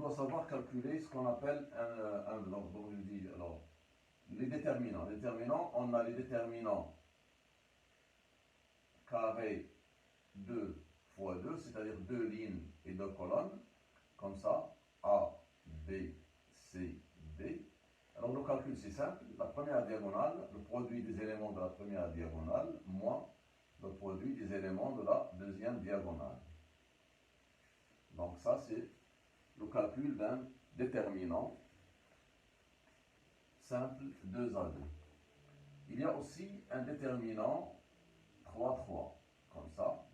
doit savoir calculer ce qu'on appelle donc je dis, alors, les déterminants. Les déterminants, on a les déterminants carré 2 fois 2, c'est-à-dire 2 lignes et 2 colonnes, comme ça, A, B, C, D. Alors le calcul c'est simple, la première diagonale, le produit des éléments de la première diagonale, moins le produit des éléments de la deuxième diagonale. Donc ça c'est le calcul d'un déterminant simple 2 à 2. Il y a aussi un déterminant 3, 3, comme ça.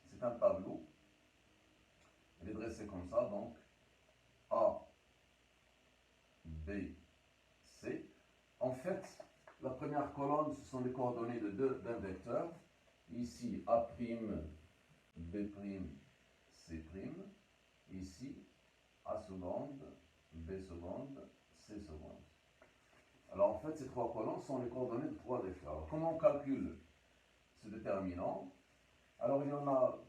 C'est un tableau. Il est dressé comme ça, donc A, B, C. En fait, la première colonne, ce sont les coordonnées d'un vecteur. Ici, A', B', C'. Ici, A seconde, B seconde, C seconde. Alors en fait, ces 3 colonnes sont les coordonnées de 3 vecteurs. Alors, comment on calcule ce déterminant? Alors il y en a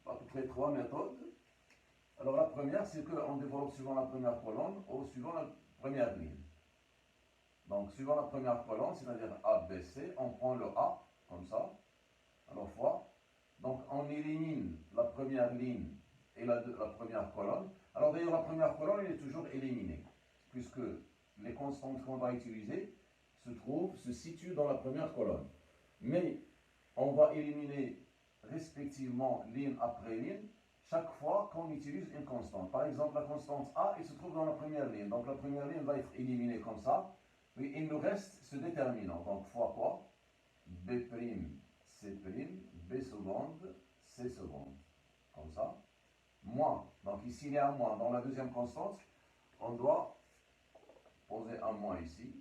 à peu près 3 méthodes. Alors la première, c'est qu'on développe suivant la première colonne ou suivant la première ligne. Donc suivant la première colonne, c'est-à-dire A, B, C, on prend le A, comme ça, alors fois. Donc on élimine la première ligne et la première colonne. Alors d'ailleurs la première colonne, elle est toujours éliminée, puisque les constantes qu'on va utiliser se situent dans la première colonne. Mais on va éliminer respectivement ligne après ligne chaque fois qu'on utilise une constante. Par exemple, la constante A, elle se trouve dans la première ligne. Donc la première ligne va être éliminée comme ça. Puis il nous reste ce déterminant. Donc fois quoi? B', C', B seconde, C seconde. Comme ça. Moins. Donc ici il y a un moins. Dans la deuxième constante, on doit poser un moins ici.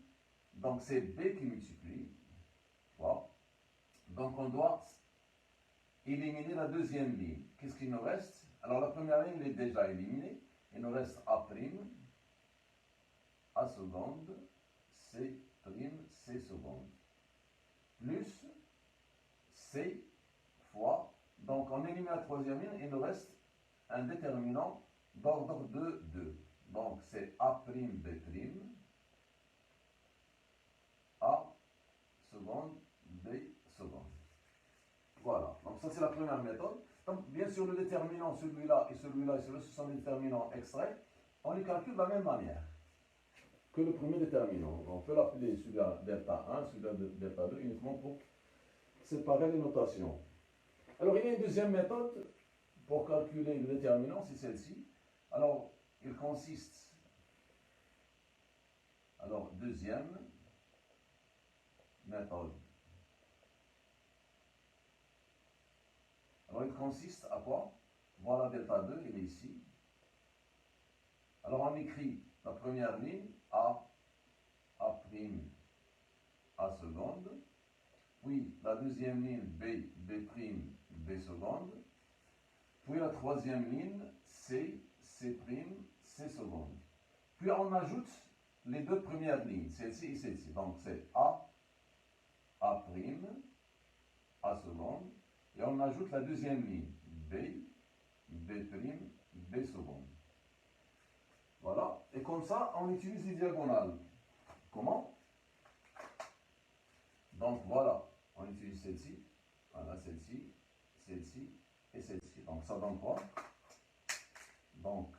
Donc c'est B qui multiplie. Voilà. Donc on doit éliminer la deuxième ligne. Qu'est-ce qu'il nous reste? Alors la première ligne elle est déjà éliminée. Il nous reste A', A seconde, C', C seconde. Plus C fois. Donc on élimine la troisième ligne. Il nous reste un déterminant d'ordre de 2. Donc c'est A', B', A seconde, B seconde. Voilà, donc ça c'est la première méthode. Donc bien sûr le déterminant, celui-là et celui-là, ce sont des déterminants extraits. On les calcule de la même manière que le premier déterminant. On peut l'appeler celui-là delta 1, celui-là delta 2, uniquement pour séparer les notations. Alors il y a une deuxième méthode pour calculer le déterminant, c'est celle-ci. Alors il consiste, alors deuxième méthode. Alors il consiste à quoi? Voilà delta 2, il est ici. Alors on écrit la première ligne A', A', A seconde. Puis la deuxième ligne B', B seconde. Puis la troisième ligne C', C', C seconde. Puis on ajoute les deux premières lignes, celle-ci et celle-ci. Donc c'est A', A', A seconde. Et on ajoute la deuxième ligne, B', B seconde. Voilà. Et comme ça, on utilise les diagonales. Comment? Donc voilà, on utilise celle-ci, voilà celle-ci, celle-ci et celle-ci. Donc ça donne quoi? Donc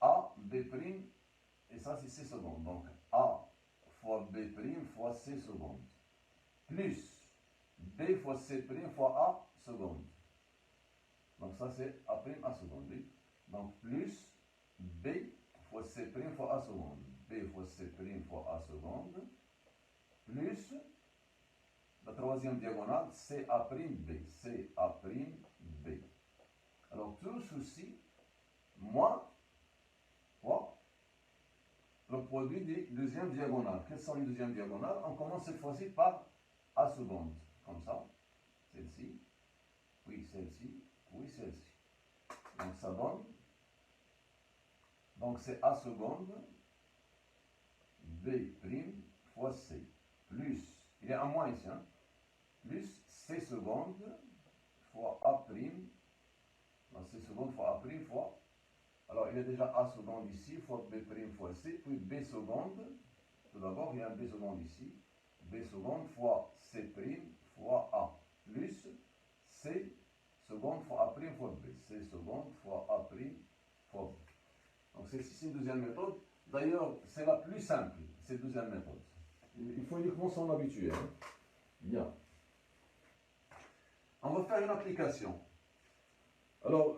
A, B', et ça c'est C secondes. Donc A fois B' fois C secondes. Plus B fois C' fois A seconde. Donc ça c'est A', A seconde. Oui. Donc plus B fois C' fois A seconde. B fois C' fois A seconde. Plus la troisième diagonale, CA', B. Alors tout ceci, moins quoi? Le produit des deuxièmes diagonales. Quelles sont les deuxièmes diagonales? On commence cette fois-ci par A seconde. Comme ça. Celle-ci. Puis celle-ci. Puis celle-ci. Donc ça donne. Donc c'est A seconde. B' fois C. Plus. Il y a un moins ici. Hein? Plus C seconde fois A'. C seconde fois A' fois Alors, il y a déjà A seconde ici, fois B prime fois C, puis B seconde. Tout d'abord, il y a un B seconde ici. B seconde fois C prime fois A, plus C seconde fois A prime fois B. C seconde fois A prime fois B. Donc, c'est une deuxième méthode. D'ailleurs, c'est la plus simple, cette deuxième méthode. Il faut uniquement s'en habituer. Hein. Bien. On va faire une application. Alors,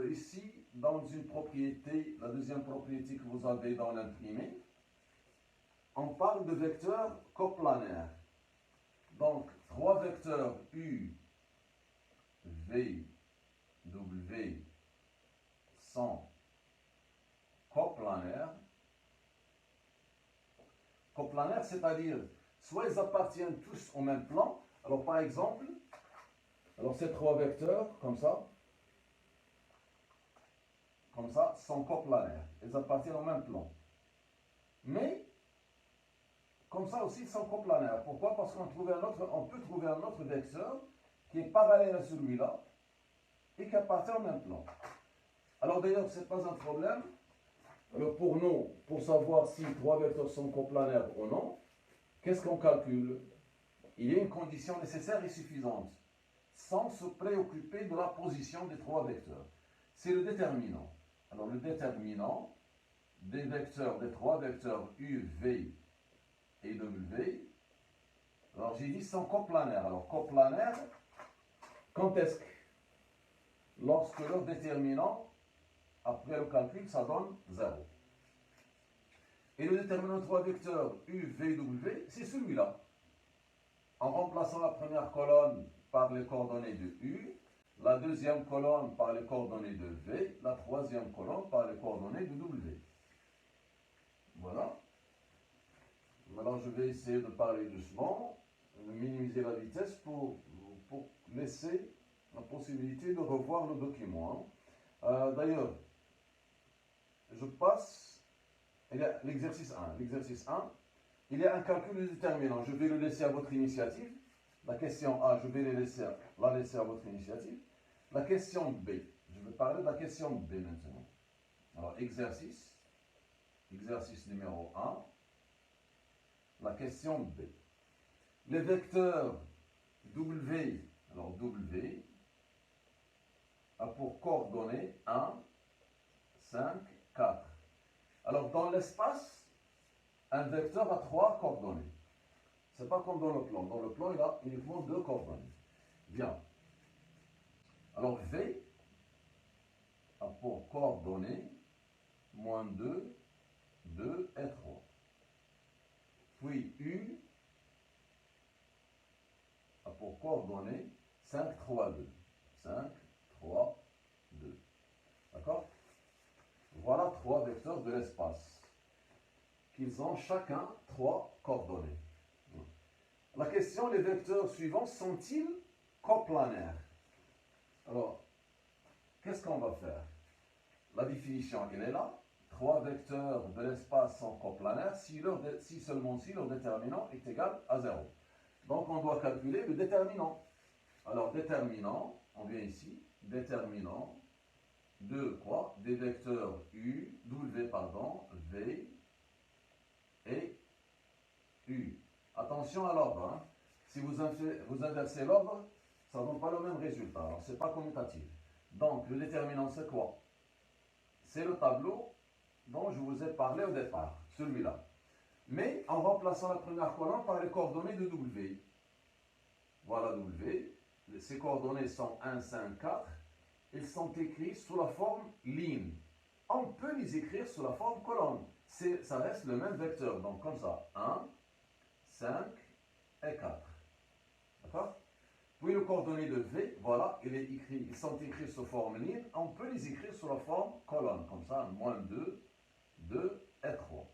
ici, dans une propriété, la deuxième propriété que vous avez dans l'imprimé, on parle de vecteurs coplanaires. Donc, trois vecteurs U, V, W sont coplanaires. Coplanaires, c'est-à-dire, soit ils appartiennent tous au même plan. Alors, par exemple, ces trois vecteurs, comme ça, sont coplanaires. Ils appartiennent au même plan. Mais, comme ça aussi, ils sont coplanaires. Pourquoi? Parce qu'on peut trouver un autre vecteur qui est parallèle à celui-là et qui appartient au même plan. Alors d'ailleurs, ce n'est pas un problème. Alors pour nous, pour savoir si trois vecteurs sont coplanaires ou non, qu'est-ce qu'on calcule? Il y a une condition nécessaire et suffisante, sans se préoccuper de la position des trois vecteurs. C'est le déterminant. Alors le déterminant des vecteurs, des trois vecteurs U, V et W, alors j'ai dit sont coplanaires. Alors coplanaires, quand est-ce que? Lorsque leur déterminant, après le calcul, ça donne 0. Et le déterminant de trois vecteurs U, V, W, c'est celui-là. En remplaçant la première colonne par les coordonnées de U, la deuxième colonne par les coordonnées de V, la troisième colonne par les coordonnées de W. Voilà. Maintenant, je vais essayer de parler doucement, de minimiser la vitesse pour laisser la possibilité de revoir le document. D'ailleurs, je passe, il y a l'exercice 1. L'exercice 1, il y a un calcul de déterminant. Je vais le laisser à votre initiative. La question A, je vais la laisser à votre initiative. La question B, je vais parler de la question B maintenant. Alors, exercice numéro 1, la question B. Les vecteurs W, alors W, a pour coordonnées 1, 5, 4. Alors, dans l'espace, un vecteur a 3 coordonnées. Ce n'est pas comme dans le plan. Dans le plan, il a uniquement 2 coordonnées. Bien. Alors, V a pour coordonnées moins 2, 2 et 3. Puis U a pour coordonnées 5, 3, 2. 5, 3, 2. D'accord? Voilà 3 vecteurs de l'espace. Qu'ils ont chacun 3 coordonnées. La question, les vecteurs suivants sont-ils coplanaires? Alors, qu'est-ce qu'on va faire? La définition, elle est là. 3 vecteurs de l'espace sont coplanaires si seulement si leur déterminant est égal à 0. Donc, on doit calculer le déterminant. Alors, déterminant, on vient ici, déterminant de quoi? Des vecteurs U, W, pardon, V et U. Attention à l'ordre. Hein. Si vous inversez l'ordre, ça ne donne pas le même résultat. Alors, ce n'est pas commutatif. Donc, le déterminant, c'est quoi? C'est le tableau dont je vous ai parlé au départ, celui-là. Mais en remplaçant la première colonne par les coordonnées de W. Voilà W. Ces coordonnées sont 1, 5, 4. Ils sont écrits sous la forme ligne. On peut les écrire sous la forme colonne. Ça reste le même vecteur. Donc, comme ça, 1, 5 et 4. D'accord? Puis les coordonnées de V, voilà, ils sont écrits sous forme ligne. On peut les écrire sous la forme colonne. Comme ça, moins 2, 2 et 3.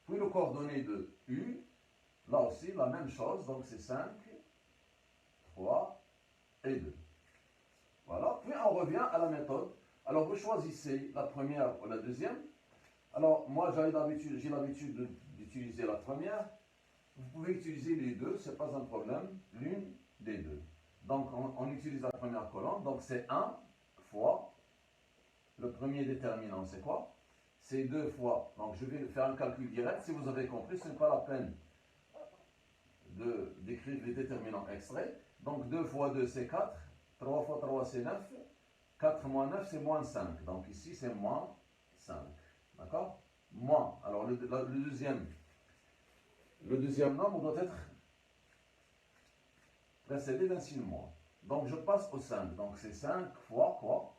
Puis les coordonnées de U, là aussi, la même chose. Donc, c'est 5, 3 et 2. Voilà. Puis, on revient à la méthode. Alors, vous choisissez la première ou la deuxième. Alors, moi, j'ai l'habitude d'utiliser la première. Vous pouvez utiliser les deux, ce n'est pas un problème, l'une des deux. Donc, on utilise la première colonne, donc c'est 1 fois le premier déterminant, c'est quoi? C'est 2 fois. Donc je vais faire un calcul direct. Si vous avez compris, ce n'est pas la peine d'écrire les déterminants extraits. Donc 2 fois 2, c'est 4. 3 fois 3, c'est 9. 4 moins 9, c'est moins 5. Donc ici, c'est moins 5. D'accord? Moins. Alors le deuxième nombre doit être précédé d'un signe moins. Donc je passe au 5. Donc c'est 5 fois quoi?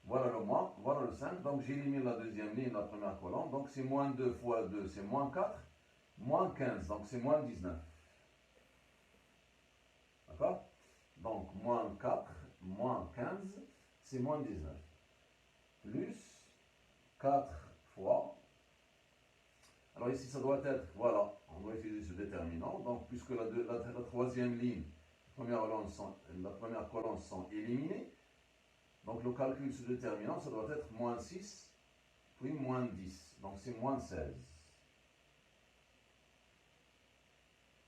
Voilà le moins, voilà le 5. Donc j'élimine la deuxième ligne, la première colonne. Donc c'est moins 2 fois 2, c'est moins 4. Moins 15, donc c'est moins 19. D'accord? Donc moins 4, moins 15, c'est moins 19. Plus 4 fois. Alors ici, ça doit être, voilà, on doit utiliser ce déterminant. Donc puisque la troisième ligne, la première colonne sont éliminées, donc le calcul ce déterminant, ça doit être moins 6, puis moins 10. Donc c'est moins 16.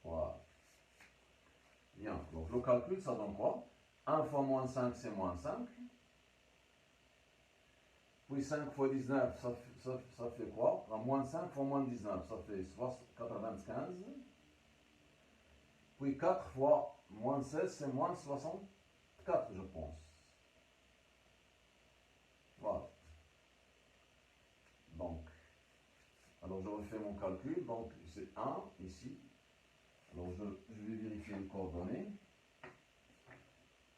Voilà. Bien, donc le calcul, ça donne quoi? 1 fois moins 5, c'est moins 5. Puis 5 fois 19, ça fait quoi? Moins 5 fois moins 19, ça fait 95. Puis 4 fois moins 16, c'est moins 64, je pense. Voilà. Donc, alors je refais mon calcul. Donc, c'est 1 ici. Alors, je vais vérifier les coordonnées.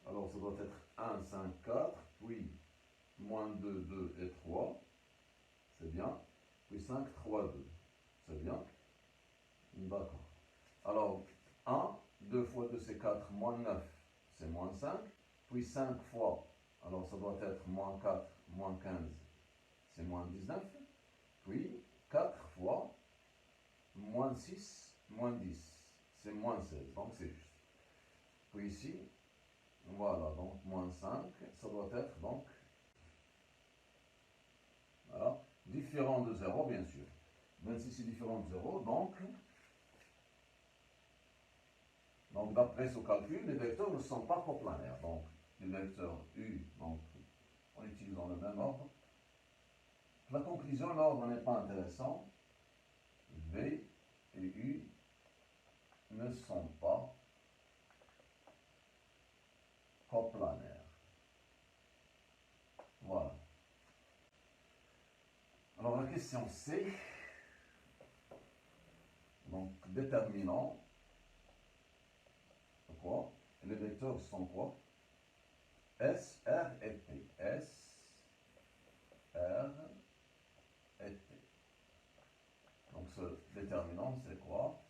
Alors, ça doit être 1, 5, 4. Puis, moins 2, 2 et 3. C'est bien. Puis 5, 3, 2. C'est bien. D'accord. Alors, 1, 2 fois 2, c'est 4, moins 9, c'est moins 5. Puis 5 fois, alors ça doit être moins 4, moins 15, c'est moins 19. Puis 4 fois, moins 6, moins 10, c'est moins 16. Donc c'est juste. Puis ici, voilà, donc moins 5, ça doit être donc, voilà, différent de 0, bien sûr. Même si c'est différent de 0, donc d'après ce calcul, les vecteurs ne sont pas coplanaires. Donc, les vecteurs U, donc, en utilisant le même ordre. La conclusion, l'ordre n'est pas intéressant. V et U ne sont pas coplanaires. Voilà. Alors la question C, donc déterminant, quoi? Les vecteurs sont quoi? S, R et T. S, R et T. Donc ce déterminant, c'est quoi?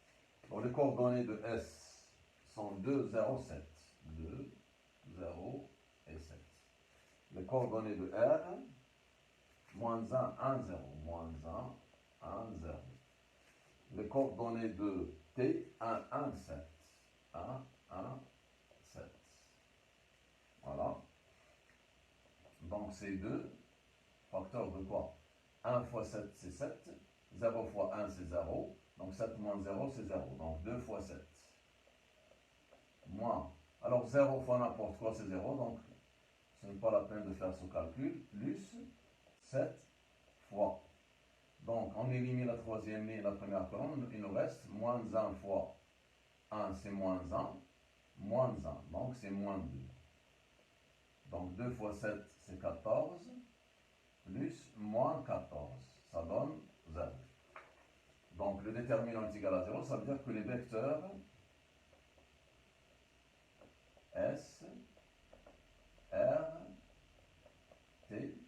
Donc les coordonnées de S sont 2, 0, 7. 2, 0 et 7. Les coordonnées de R, moins 1, 1, 0. Moins 1, 1, 0. Les coordonnées de T, 1, 1, 7. 1, 1, 7. Voilà. Donc c'est 2 facteurs de quoi? 1 fois 7, c'est 7. 0 fois 1, c'est 0. Donc 7 moins 0, c'est 0. Donc 2 fois 7. Moins. Alors 0 fois n'importe quoi, c'est 0. Donc ce n'est pas la peine de faire ce calcul. Plus 7 fois. Donc on élimine la troisième ligne, la première colonne. Il nous reste moins 1 fois 1, c'est moins 1. Moins 1. Donc c'est moins 2. Donc 2 fois 7, c'est 14. Plus moins 14. Ça donne 0. Donc le déterminant est égal à 0. Ça veut dire que les vecteurs S, R, T,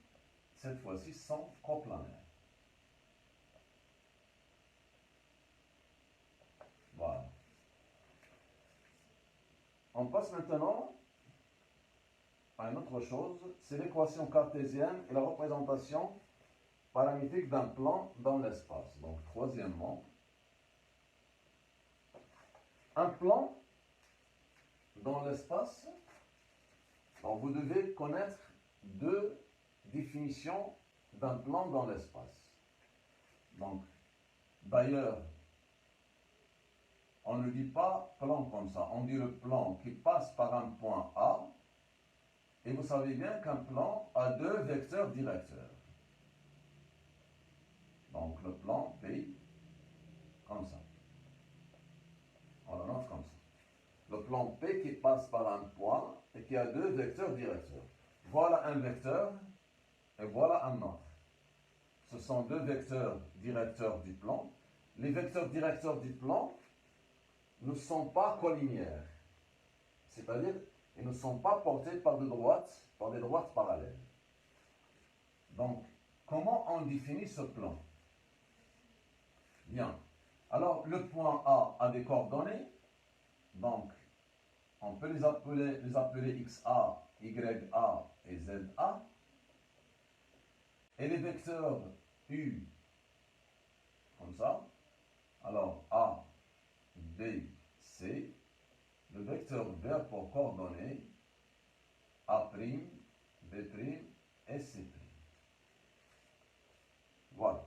cette fois-ci, sont coplanaires. Voilà. On passe maintenant à une autre chose, c'est l'équation cartésienne et la représentation paramétrique d'un plan dans l'espace. Donc, troisièmement, un plan dans l'espace, donc vous devez connaître deux définitions d'un plan dans l'espace. Donc, d'ailleurs, on ne dit pas plan comme ça, on dit le plan qui passe par un point A Et vous savez bien qu'un plan a deux vecteurs directeurs. Donc le plan P, comme ça. On le note comme ça. Le plan P qui passe par un point et qui a deux vecteurs directeurs. Voilà un vecteur et voilà un autre. Ce sont deux vecteurs directeurs du plan. Les vecteurs directeurs du plan ne sont pas collinéaires. C'est-à-dire, ils ne sont pas portés par des droites parallèles. Donc, comment on définit ce plan? Bien. Alors, le point A a des coordonnées. Donc, on peut les appeler XA, YA et ZA. Et les vecteurs U, comme ça. Alors, A, B, C. Le vecteur vert pour coordonnées A', B' et C'. Voilà.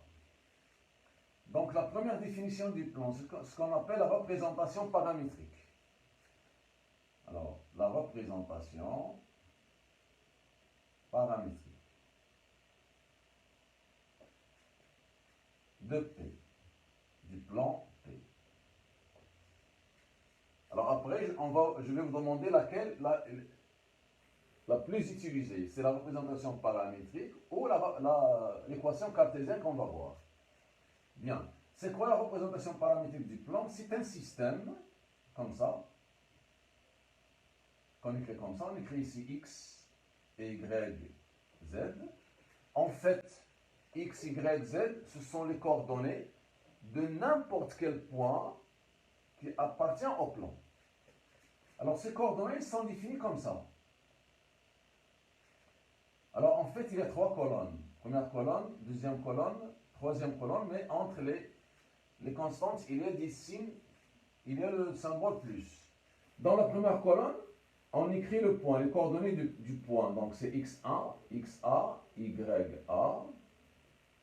Donc la première définition du plan, c'est ce qu'on appelle la représentation paramétrique. Alors, la représentation paramétrique de P, du plan P. Alors après, je vais vous demander laquelle la plus utilisée. C'est la représentation paramétrique ou l'équation cartésienne qu'on va voir. Bien. C'est quoi la représentation paramétrique du plan? C'est un système, comme ça, qu'on écrit comme ça. On écrit ici X et Y, Z. En fait, X, Y, Z, ce sont les coordonnées de n'importe quel point qui appartient au plan. Alors, ces coordonnées sont définies comme ça. Alors, en fait, il y a trois colonnes. Première colonne, deuxième colonne, troisième colonne, mais entre les constantes, il y a des signes, il y a le symbole plus. Dans la première colonne, on écrit le point, les coordonnées du point. Donc, c'est X1, XA, YA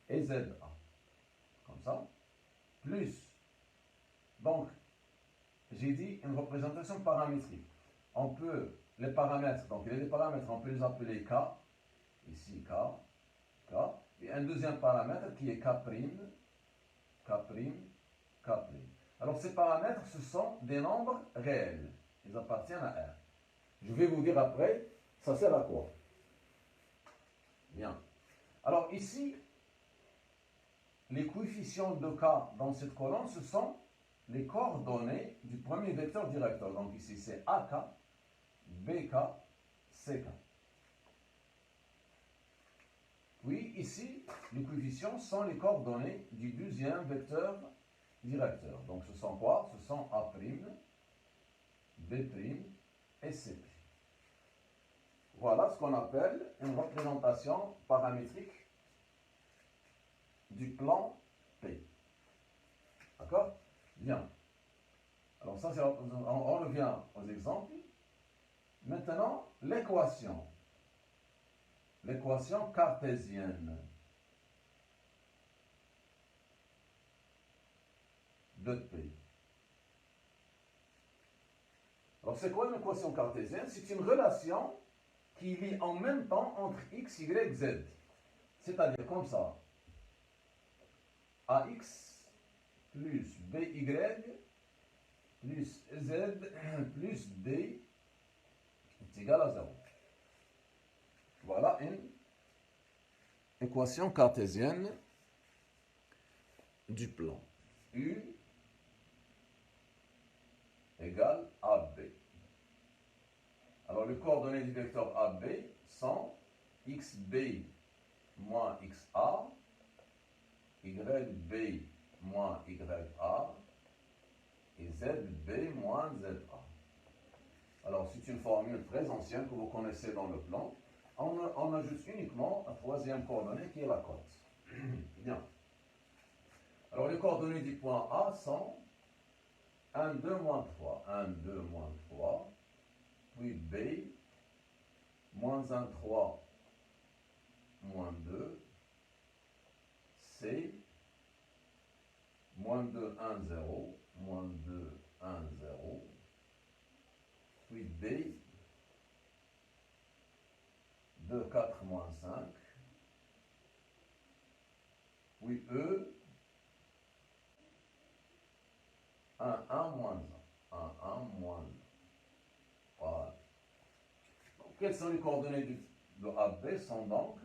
et ZA. Comme ça. Plus. Donc, j'ai dit une représentation paramétrique. On peut, les paramètres, donc il y a des paramètres, on peut les appeler K, ici K, K, et un deuxième paramètre qui est K', K', K'. Alors ces paramètres, ce sont des nombres réels. Ils appartiennent à R. Je vais vous dire après, ça sert à quoi? Bien. Alors ici, les coefficients de K dans cette colonne, ce sont les coordonnées du premier vecteur directeur. Donc ici, c'est AK, BK, CK. Puis ici, les coefficients sont les coordonnées du deuxième vecteur directeur. Donc ce sont quoi? Ce sont A', B' et C'. Voilà ce qu'on appelle une représentation paramétrique du plan P. D'accord? Bien. Alors ça, on revient aux exemples. Maintenant, l'équation. L'équation cartésienne de P. Alors c'est quoi une équation cartésienne? C'est une relation qui lie en même temps entre x, y, z. C'est-à-dire comme ça. AX plus BY plus Z plus D est égal à 0. Voilà une équation cartésienne du plan. U égale AB. Alors les coordonnées du vecteur AB sont XB moins XA, YB moins YA et ZB moins ZA. Alors c'est une formule très ancienne que vous connaissez dans le plan. On ajoute uniquement la troisième coordonnée qui est la cote. Bien. Alors les coordonnées du point A sont 1, 2, moins 3. 1, 2, moins 3. Puis B, moins 1, 3, moins 2. C, moins 2, 1, 0. Moins 2, 1, 0. Puis D, 2, 4, moins 5. Oui, E, 1, 1, moins 1. 1, 1, moins 1. Voilà. Donc, quelles sont les coordonnées de AB sont donc,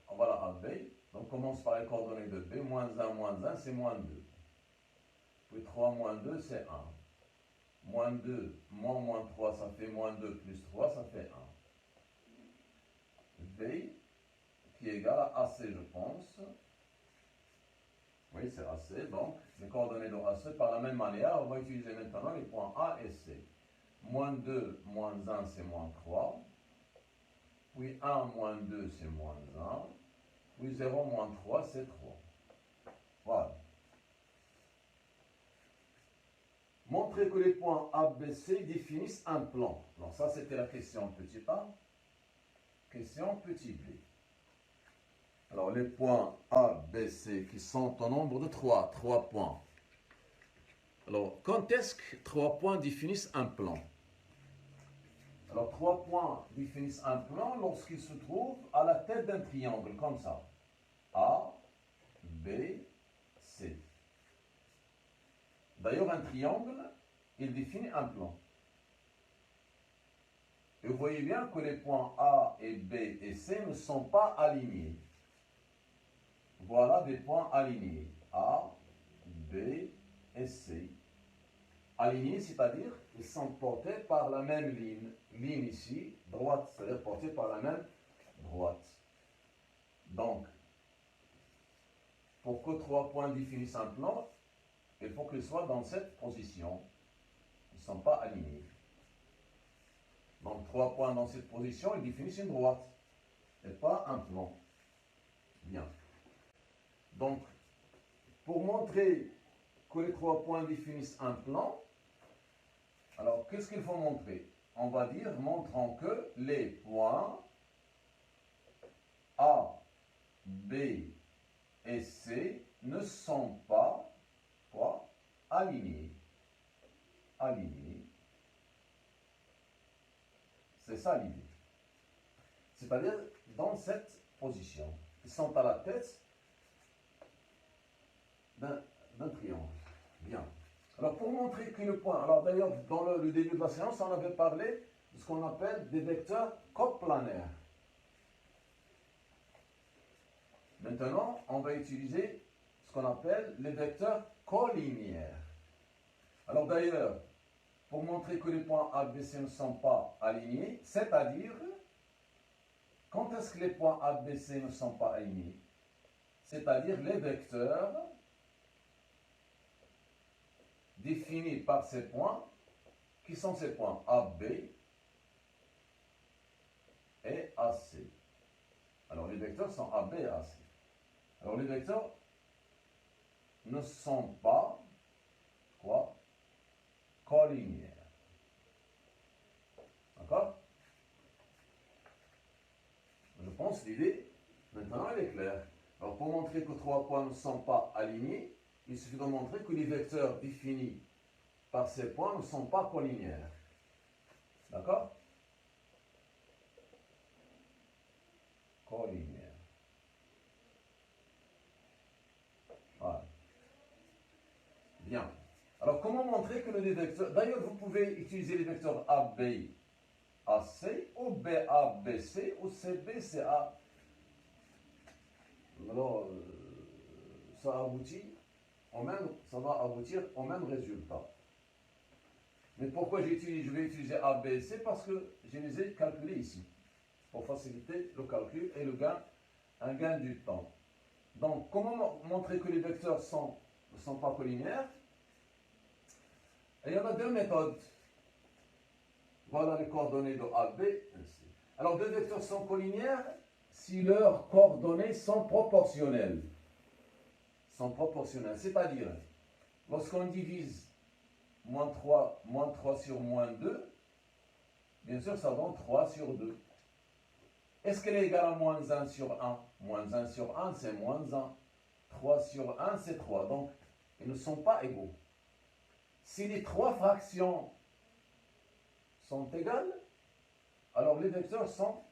voilà AB. Donc, on commence par les coordonnées de B. Moins 1, c'est moins 2. Puis 3 moins 2, c'est 1. Moins 2, moins 3, ça fait moins 2 plus 3, ça fait 1. V, qui est égal à AC, je pense. Oui, c'est AC. Donc, les coordonnées de AC, par la même manière, on va utiliser maintenant les points A et C. Moins 2, moins 1, c'est moins 3. Puis 1, moins 2, c'est moins 1. Puis 0, moins 3, c'est 3. Voilà. Montrer que les points A, B, C définissent un plan. Alors ça, c'était la question petit a. Question petit b. Alors les points A, B, C qui sont au nombre de 3 points. Alors quand est-ce que 3 points définissent un plan? Alors 3 points définissent un plan lorsqu'ils se trouvent à la tête d'un triangle, comme ça. A, B, C. D'ailleurs, un triangle, il définit un plan. Et vous voyez bien que les points A et B et C ne sont pas alignés. Voilà des points alignés. A, B et C. Alignés, c'est-à-dire ils sont portés par la même ligne. Ligne ici, droite, c'est-à-dire portés par la même droite. Donc, pour que 3 points définissent un plan, il faut qu'ils soient dans cette position. Ils ne sont pas alignés. Donc 3 points dans cette position, ils définissent une droite et pas un plan. Bien. Donc, pour montrer que les 3 points définissent un plan, alors qu'est-ce qu'il faut montrer? On va dire, montrant que les points A, B et C ne sont pas quoi? Alignés. Alignés. C'est ça l'idée. C'est-à-dire dans cette position. Ils sont à la tête d'un triangle. Bien. Alors pour montrer que le point, alors d'ailleurs dans le début de la séance, on avait parlé de ce qu'on appelle des vecteurs coplanaires. Maintenant, on va utiliser ce qu'on appelle les vecteurs collinéaires. Alors d'ailleurs, pour montrer que les points A, B, C ne sont pas alignés, c'est-à-dire, quand est-ce que les points A, B, C ne sont pas alignés? C'est-à-dire les vecteurs définis par ces points, qui sont ces points A, B et AC. Alors les vecteurs sont A, B et AC. Alors les vecteurs ne sont pas, quoi? Collinéaires. D'accord? Je pense que l'idée, maintenant, elle est claire. Alors, pour montrer que 3 points ne sont pas alignés, il suffit de montrer que les vecteurs définis par ces points ne sont pas collinéaires. D'accord? Collinéaires. Voilà. Bien. Alors, comment montrer que les vecteurs... D'ailleurs, vous pouvez utiliser les vecteurs AB, AC, ou BA, BC, ou CB, CA. Alors, ça va aboutir au même résultat. Mais pourquoi je vais utiliser A, B et C? Parce que je les ai calculés ici, pour faciliter le calcul et un gain du temps. Donc, comment montrer que les vecteurs ne sont pas collinéaires? Et il y en a 2 méthodes. Voilà les coordonnées de A, B et C. Alors, 2 vecteurs sont collinéaires si leurs coordonnées sont proportionnelles. C'est-à-dire, lorsqu'on divise moins 3 sur moins 2, bien sûr, ça donne 3 sur 2. Est-ce qu'elle est égale à moins 1 sur 1? Moins 1 sur 1, c'est moins 1. 3 sur 1, c'est 3. Donc, ils ne sont pas égaux. Si les 3 fractions sont égales, alors les vecteurs sont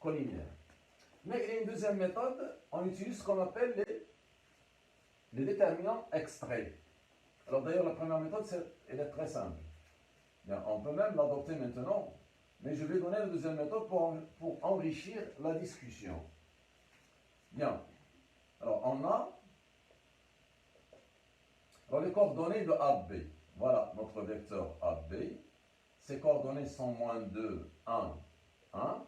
collinéaires. Mais il y a une deuxième méthode, on utilise ce qu'on appelle les déterminants extraits. Alors d'ailleurs, la première méthode, elle est très simple. Bien, on peut même l'adopter maintenant, mais je vais donner la deuxième méthode pour enrichir la discussion. Bien, alors on a les coordonnées de AB. Voilà notre vecteur AB. Ses coordonnées sont moins 2, 1, 1.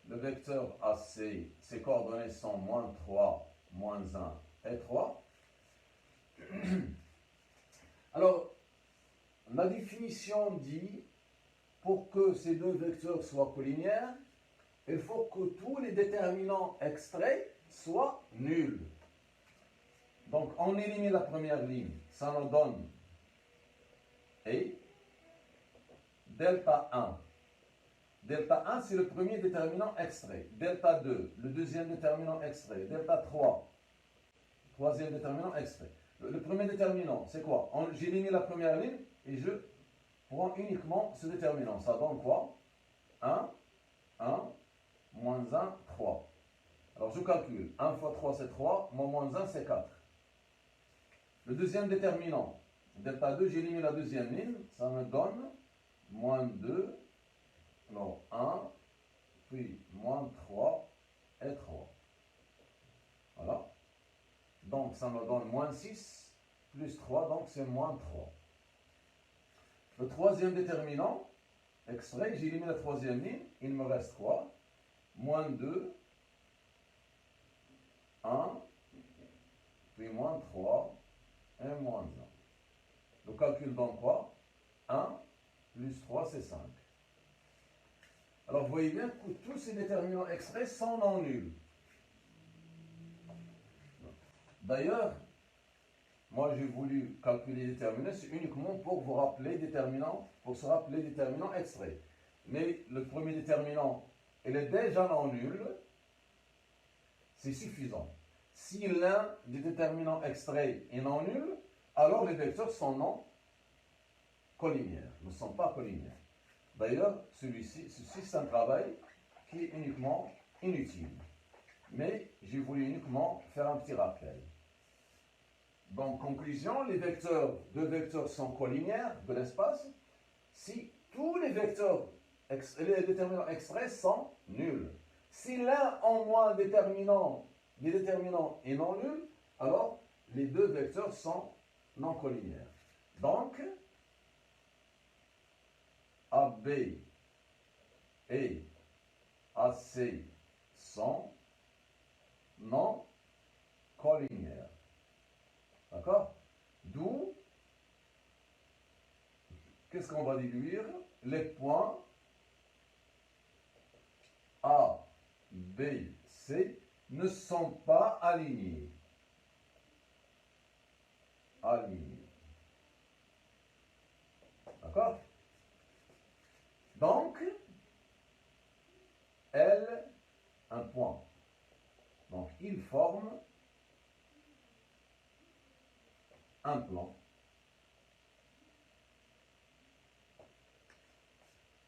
Le vecteur AC, ses coordonnées sont moins 3, moins 1 et 3. Alors, la définition dit, pour que ces deux vecteurs soient collinéaires, il faut que tous les déterminants extraits soient nuls. Donc, on élimine la première ligne, ça nous donne et delta 1. Delta 1, c'est le premier déterminant extrait. Delta 2, le deuxième déterminant extrait. Delta 3, troisième déterminant extrait. Le premier déterminant, c'est quoi? J'élimine la première ligne et je prends uniquement ce déterminant. Ça donne quoi? 1, 1, moins 1, 3. Alors je calcule. 1 fois 3, c'est 3. Moins 1, c'est 4. Le deuxième déterminant, delta 2, j'élimine la deuxième ligne. Ça me donne moins 2. Alors 1, puis moins 3 et 3. Voilà. Donc ça me donne moins 6 plus 3, donc c'est moins 3. Le troisième déterminant, extrait, j'élimine la troisième ligne, il me reste quoi? Moins 2, 1, puis moins 3 et moins 1. Le calcul donne quoi? 1 plus 3, c'est 5. Alors vous voyez bien que tous ces déterminants extraits sont non nuls. D'ailleurs, moi j'ai voulu calculer les déterminants, c'est uniquement pour vous rappeler déterminants, pour se rappeler déterminants extraits. Mais le premier déterminant, il est déjà non nul, c'est suffisant. Si l'un des déterminants extraits est non nul, alors les vecteurs sont non collinéaires, ne sont pas collinéaires. D'ailleurs, ceci c'est un travail qui est uniquement inutile. Mais j'ai voulu uniquement faire un petit rappel. Donc, conclusion, deux vecteurs sont collinéaires de l'espace si tous les déterminants extraits sont nuls. Si l'un en moins des déterminants est non nul, alors les deux vecteurs sont non collinéaires. Donc, AB et AC sont non collinéaires. D'accord? D'où, qu'est-ce qu'on va déduire? Les points A, B, C ne sont pas alignés. D'accord? Donc, L, un point. Donc, ils forment un plan.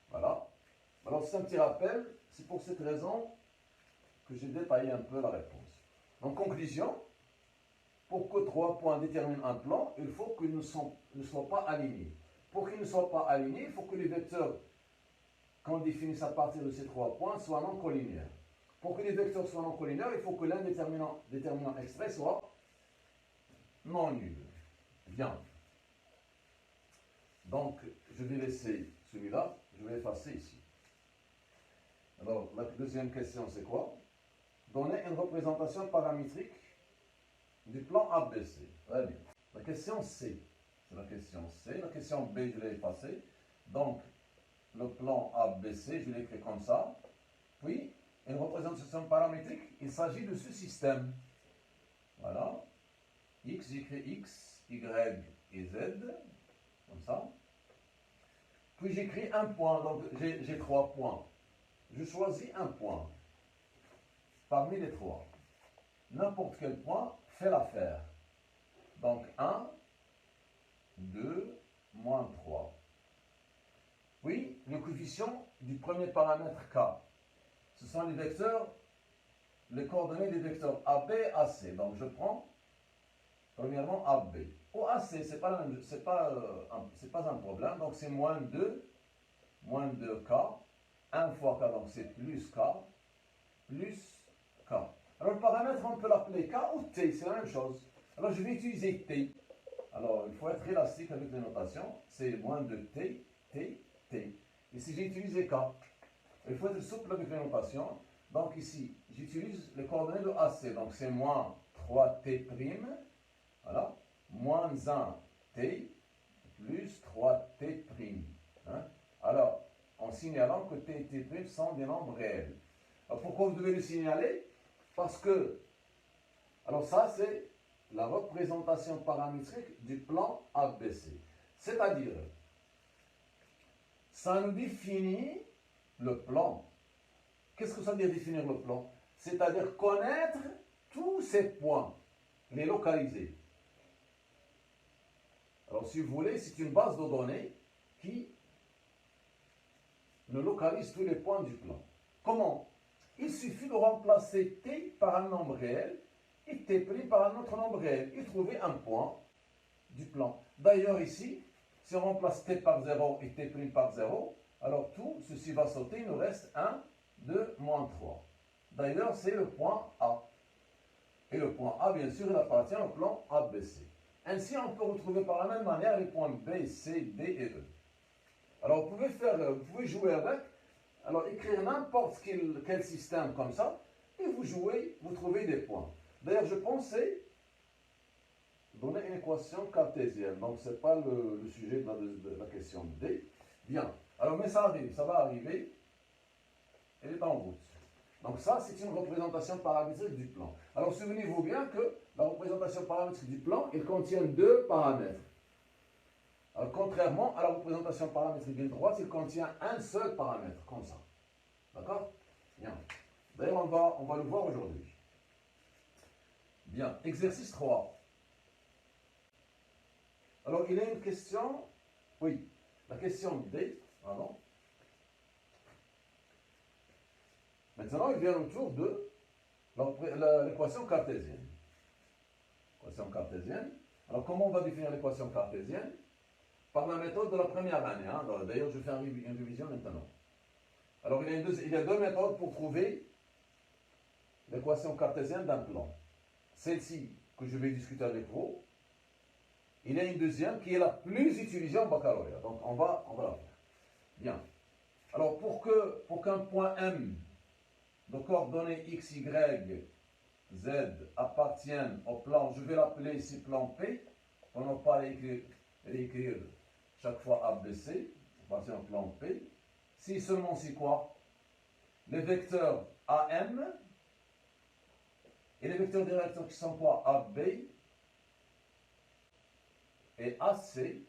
Voilà. Alors, c'est un petit rappel. C'est pour cette raison que j'ai détaillé un peu la réponse. En conclusion, pour que 3 points déterminent un plan, il faut qu'ils ne soient pas alignés. Pour qu'ils ne soient pas alignés, il faut que les vecteurs qu'on définisse à partir de ces 3 points soient non collinéaires. Pour que les vecteurs soient non collinéaires, il faut que l'un déterminant extrait soit non nul. Bien. Donc, je vais laisser celui-là, je vais effacer ici. Alors, la deuxième question, c'est quoi? Donner une représentation paramétrique du plan ABC. Très bien. La question C, c'est la question C. La question B, je l'ai effacée. Donc, le plan ABC, je l'ai écrit comme ça. Puis, une représentation paramétrique, il s'agit de ce système. Voilà. X, j'écris X, Y et Z. Comme ça. Puis j'écris un point, donc j'ai 3 points. Je choisis un point parmi les 3. N'importe quel point fait l'affaire. Donc 1, 2, moins 3. puis le coefficient du premier paramètre K. Ce sont les vecteurs, les coordonnées des vecteurs AB, AC. Donc je prends premièrement AB. Au AC, ce n'est pas, un problème, donc c'est moins 2K, 1 fois K, donc c'est plus K, plus K. Alors le paramètre, on peut l'appeler K ou T, c'est la même chose. Alors je vais utiliser T. Alors il faut être élastique avec les notations, c'est moins de T, T, T. Ici j'ai utilisé K. Il faut être souple avec les notations. Donc ici, j'utilise les coordonnées de AC, donc c'est moins 3T', voilà, moins 1T, plus 3T'. Hein? Alors, en signalant que T et T' sont des nombres réels. Alors, pourquoi vous devez le signaler? Parce que, alors ça c'est la représentation paramétrique du plan ABC. C'est-à-dire, ça nous définit le plan. Qu'est-ce que ça veut dire définir le plan? C'est-à-dire connaître tous ces points, les localiser. Alors, si vous voulez, c'est une base de données qui ne localise tous les points du plan. Comment? Il suffit de remplacer T par un nombre réel et T' par un autre nombre réel et trouver un point du plan. D'ailleurs, ici, si on remplace T par 0 et T' par 0, alors tout ceci va sauter, il nous reste 1, 2, moins 3. D'ailleurs, c'est le point A. Et le point A, bien sûr, il appartient au plan ABC. Ainsi, on peut retrouver par la même manière les points B, C, D et E. Alors, vous pouvez jouer avec, alors écrire n'importe quel système comme ça, et vous jouez, vous trouvez des points. D'ailleurs, je pensais donner une équation cartésienne, donc ce n'est pas le sujet de la question D. Bien, alors mais ça arrive, ça va arriver, elle est en route. Donc ça, c'est une représentation paramétrique du plan. Alors souvenez-vous bien que la représentation paramétrique du plan, elle contient deux paramètres. Alors, contrairement à la représentation paramétrique d'une droite, il contient un seul paramètre, comme ça. D'accord? Bien. D'ailleurs, on va le voir aujourd'hui. Bien. Exercice 3. Alors, il y a une question. Oui. La question D. Pardon. Maintenant, il vient autour de l'équation cartésienne. L'équation cartésienne. Alors, comment on va définir l'équation cartésienne? Par la méthode de la première année. Hein. D'ailleurs, je vais faire une révision maintenant. Alors, il y a deux méthodes pour trouver l'équation cartésienne d'un plan. Celle-ci, que je vais discuter avec vous. Il y a une deuxième qui est la plus utilisée en baccalauréat. Donc, on va la faire. Bien. Alors, pour qu'un point M de coordonnées x, y, z appartienne au plan, je vais l'appeler ici plan P, pour ne pas l'écrire chaque fois ABC, appartient au plan P. Si seulement c'est quoi? Les vecteurs AM et les vecteurs directeurs qui sont quoi? AB et AC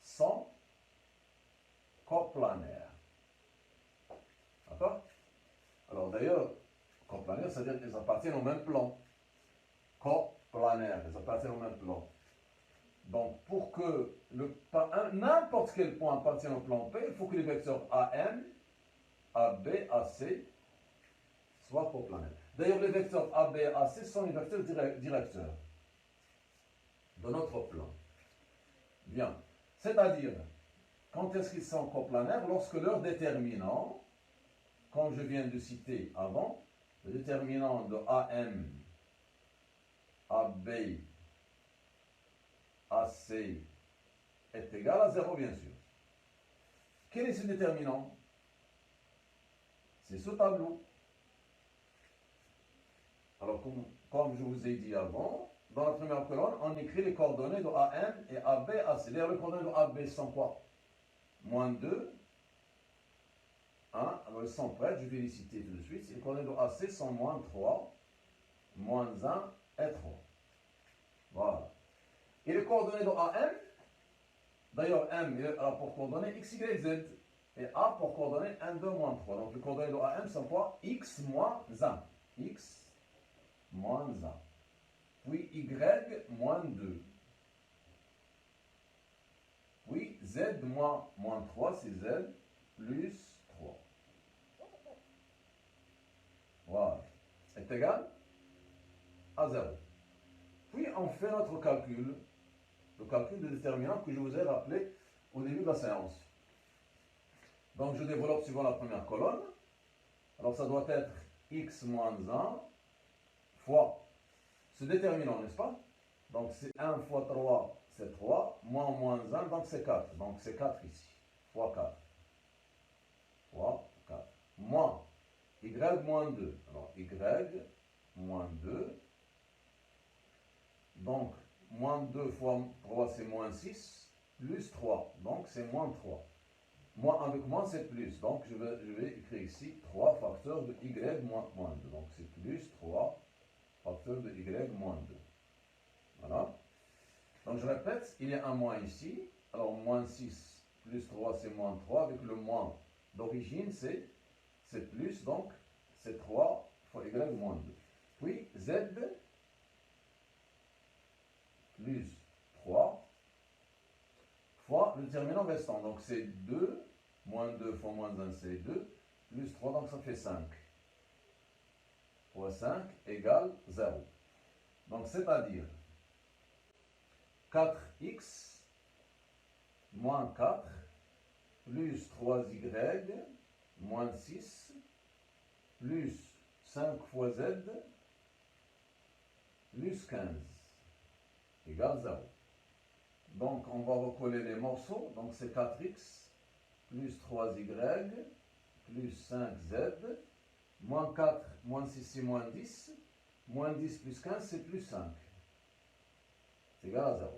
sont coplanaires. D'accord? Alors d'ailleurs, coplanaires, c'est-à-dire qu'ils appartiennent au même plan. Coplanaires, ils appartiennent au même plan. Donc pour que n'importe quel point appartienne au plan P, il faut que les vecteurs AM, AB, AC soient coplanaires. D'ailleurs, les vecteurs AB et AC sont les vecteurs directeurs de notre plan. Bien. C'est-à-dire, quand est-ce qu'ils sont coplanaires? Lorsque leur déterminant, comme je viens de citer avant, le déterminant de AM, AB, AC est égal à 0, bien sûr. Quel est ce déterminant? C'est ce tableau. Alors, comme je vous ai dit avant, dans la première colonne, on écrit les coordonnées de AM et AB, AC. Les coordonnées de AB sont quoi? Moins 2, 1. Alors, elles sont prêtes, je vais les citer tout de suite. Les coordonnées de AC sont moins 3, moins 1 et 3. Voilà. Et les coordonnées de AM, d'ailleurs, M a pour coordonnées x, y, z. Et A pour coordonnées 1, 2, moins 3. Donc, les coordonnées de AM sont quoi? X moins 1. X moins 1. Puis Y moins 2. Puis Z moins 3, c'est Z plus 3. Voilà. Est égal à 0. Puis on fait notre calcul, le calcul de déterminant que je vous ai rappelé au début de la séance. Donc je développe suivant la première colonne. Alors ça doit être x moins 1 fois ce déterminant, n'est-ce pas? Donc c'est 1 fois 3, c'est 3, moins 1, donc c'est 4. Donc c'est 4 ici, fois 4. Fois 4. Moins y moins 2. Alors y moins 2. Donc moins 2 fois 3 c'est moins 6, plus 3. Donc c'est moins 3. Moins avec moins c'est plus. Donc je vais écrire ici 3 facteurs de y moins 2. Donc c'est plus 3 facteurs de y moins 2. Voilà. Donc je répète, il y a un moins ici. Alors moins 6 plus 3 c'est moins 3. Avec le moins d'origine c'est plus. Donc c'est 3 fois y moins 2. Puis z plus 3 fois le déterminant restant. Donc c'est 2, moins 2 fois moins 1 c'est 2, plus 3 donc ça fait 5. Fois 5 égale 0. Donc c'est-à-dire 4x moins 4 plus 3y moins 6 plus 5 fois z plus 15 égale 0. Donc on va recoller les morceaux. Donc c'est 4x plus 3y plus 5z moins 4 moins 6 c'est moins 10. Moins 10 plus 15 c'est plus 5. C'est égal à 0.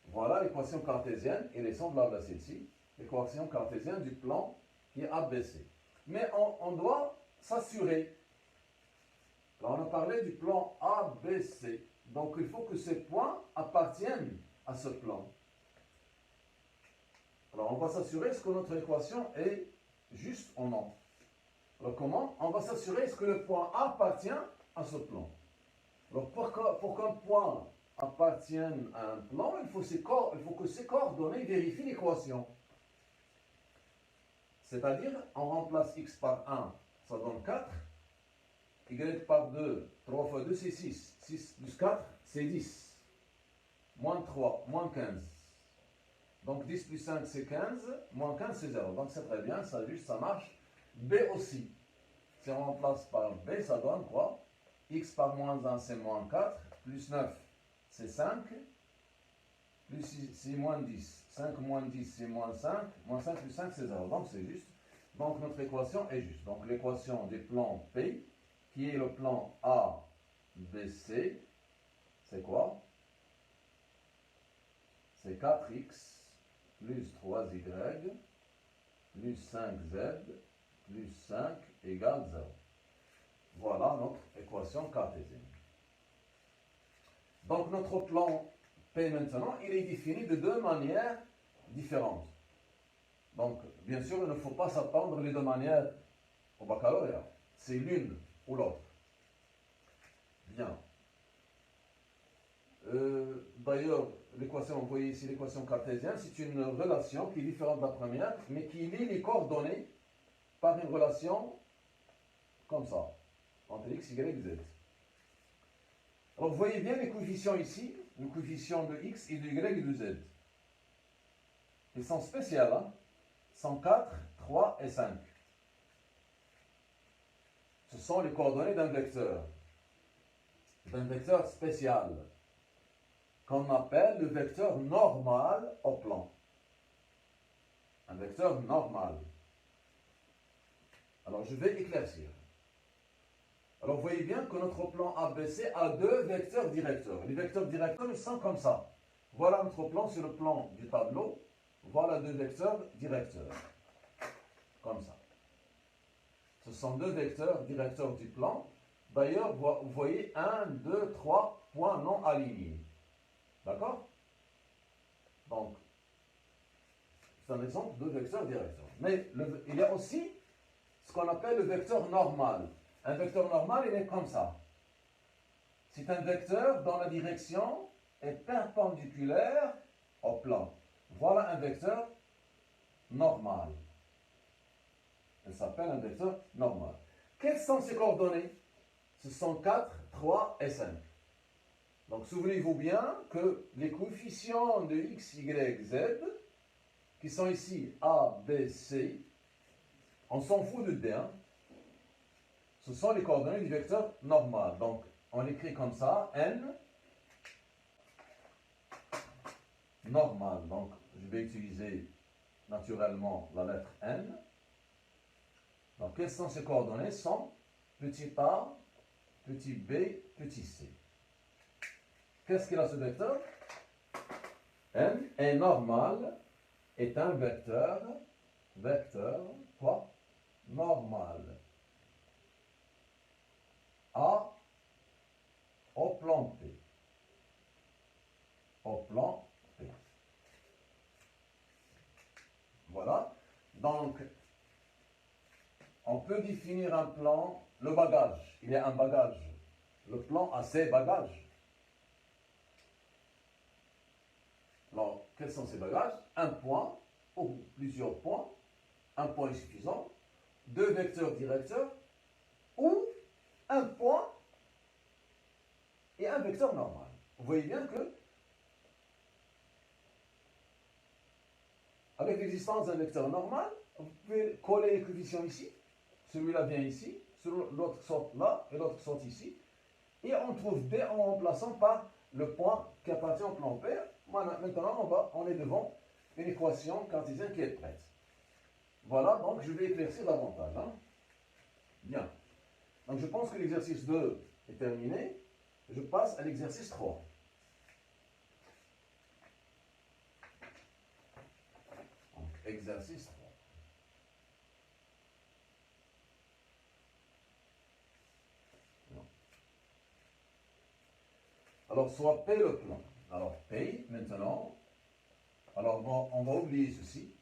Voilà l'équation cartésienne, elle est semblable à celle-ci, l'équation cartésienne du plan qui est ABC. Mais on doit s'assurer. Là, on a parlé du plan ABC. Donc, il faut que ces points appartiennent à ce plan. Alors, on va s'assurer est-ce que notre équation est juste ou non. Alors, comment? On va s'assurer est-ce que le point A appartient à ce plan. Alors, pour qu'un point appartienne à un plan, il faut que ces coordonnées vérifient l'équation. C'est-à-dire, on remplace x par 1, ça donne 4. Y par 2, 3 fois 2 c'est 6. 6 plus 4 c'est 10. Moins 3, moins 15. Donc 10 plus 5 c'est 15, moins 15 c'est 0. Donc c'est très bien, ça juste, ça marche. B aussi. Si on remplace par B, ça donne quoi? X par moins 1 c'est moins 4, plus 9 c'est 5, plus 6 c'est moins 10. 5 moins 10 c'est moins 5, moins 5 plus 5 c'est 0. Donc c'est juste. Donc notre équation est juste. Donc l'équation du plan P, qui est le plan ABC, c'est quoi? C'est 4x plus 3y plus 5z plus 5 égale 0. Voilà notre équation cartésienne. Donc notre plan P maintenant, il est défini de deux manières différentes. Donc bien sûr, il ne faut pas s'attendre les deux manières au baccalauréat. C'est l'une ou l'autre. Bien. D'ailleurs, l'équation, vous voyez ici l'équation cartésienne, c'est une relation qui est différente de la première, mais qui lie les coordonnées par une relation comme ça, entre x, y, z. Alors vous voyez bien les coefficients ici, le coefficient de x et de y et de z. Ils sont spéciaux, hein? Sont 4, 3 et 5. Ce sont les coordonnées d'un vecteur spécial, qu'on appelle le vecteur normal au plan. Un vecteur normal. Alors je vais éclaircir. Alors vous voyez bien que notre plan ABC a deux vecteurs directeurs. Les vecteurs directeurs, ils sont comme ça. Voilà notre plan sur le plan du tableau. Voilà deux vecteurs directeurs. Comme ça. Ce sont deux vecteurs directeurs du plan. D'ailleurs, vous voyez 1, 2, 3 points non alignés. D'accord? Donc, c'est un exemple de vecteur directeur. Mais il y a aussi ce qu'on appelle le vecteur normal. Un vecteur normal, il est comme ça. C'est un vecteur dont la direction est perpendiculaire au plan. Voilà un vecteur normal. Elle s'appelle un vecteur normal. Quelles sont ses coordonnées? Ce sont 4, 3 et 5. Donc souvenez-vous bien que les coefficients de x, y, z, qui sont ici A, B, C, on s'en fout de D. Hein. Ce sont les coordonnées du vecteur normal. Donc on écrit comme ça, n normal. Donc je vais utiliser naturellement la lettre n. Donc quelles sont ces coordonnées? Sont petit a, petit b, petit c. Qu'est-ce qu'il a ce vecteur? N est normal, est un vecteur quoi? Normal. A au plan P. Au plan P. Voilà. Donc, on peut définir un plan, le bagage. Il y a un bagage. Le plan a ses bagages. Alors, quels sont ces bagages? Un point, ou plusieurs points. Un point est suffisant. Deux vecteurs directeurs, ou un point et un vecteur normal. Vous voyez bien que, avec l'existence d'un vecteur normal, vous pouvez coller les coefficients ici. Celui-là vient ici, l'autre sort là, et l'autre sort ici. Et on trouve D en remplaçant par le point qui appartient au plan P. Maintenant, on est devant une équation cartésienne qui est prête. Voilà, donc je vais éclaircir davantage. Hein. Bien. Donc je pense que l'exercice 2 est terminé. Je passe à l'exercice 3. Donc, exercice 3. Alors, soit P le plan. Alors, P, maintenant, alors on va oublier ceci.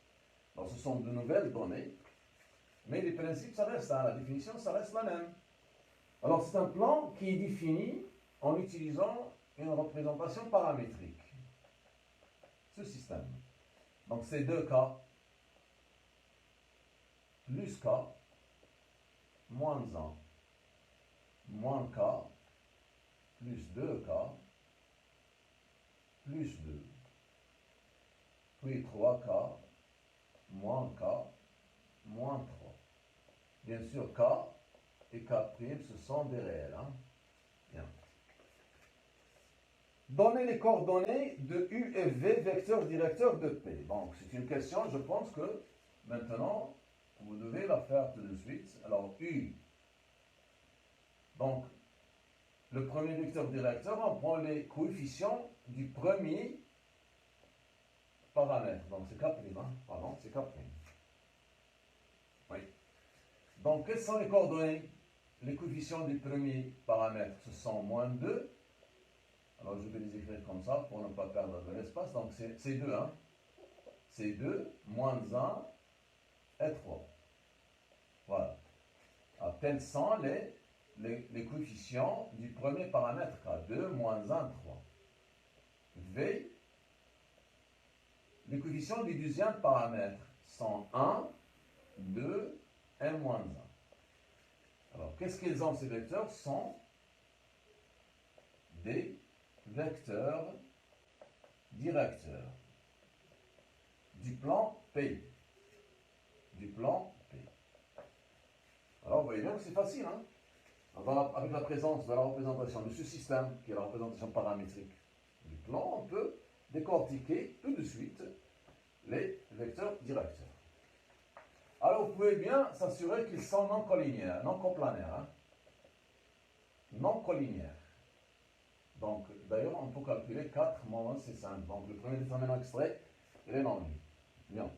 Alors, ce sont de nouvelles données, mais les principes, ça reste, hein, la définition, ça reste la même. Alors, c'est un plan qui est défini en utilisant une représentation paramétrique. Ce système. Donc, c'est 2K plus K moins 1 moins K plus 2K plus 2 puis 3K moins K moins 3. Bien sûr, K et K' ce sont des réels. Hein? Bien. Donnez les coordonnées de U et V, vecteurs directeurs de P. Donc, c'est une question, je pense que maintenant, vous devez la faire tout de suite. Alors, U. Donc, le premier vecteur directeur, on prend les coefficients du premier paramètre. Donc, c'est K', hein? Pardon, c'est K'. Oui. Donc, quelles sont les coordonnées? Les coefficients du premier paramètre, ce sont moins 2. Alors, je vais les écrire comme ça pour ne pas perdre de l'espace. Donc, c'est 2, hein? C'est 2, moins 1 et 3. Voilà. Alors, quels sont les coefficients du premier paramètre K? 2, moins 1, 3. V, les coefficients du deuxième paramètre sont 1, 2 et moins 1. Alors, qu'est-ce qu'ils ont ces vecteurs? Sont des vecteurs directeurs du plan P. Du plan P. Alors, vous voyez bien que c'est facile, hein? Avec la présence de la représentation de ce système, qui est la représentation paramétrique du plan, on peut décortiquer tout de suite les vecteurs directeurs. Alors, vous pouvez bien s'assurer qu'ils sont non colliniaires, non coplanaires. Hein? Non colliniaires. Donc, d'ailleurs, on peut calculer 4 moins 1, c'est 5. Donc, le premier déterminant extrait, il est non nul. Bien.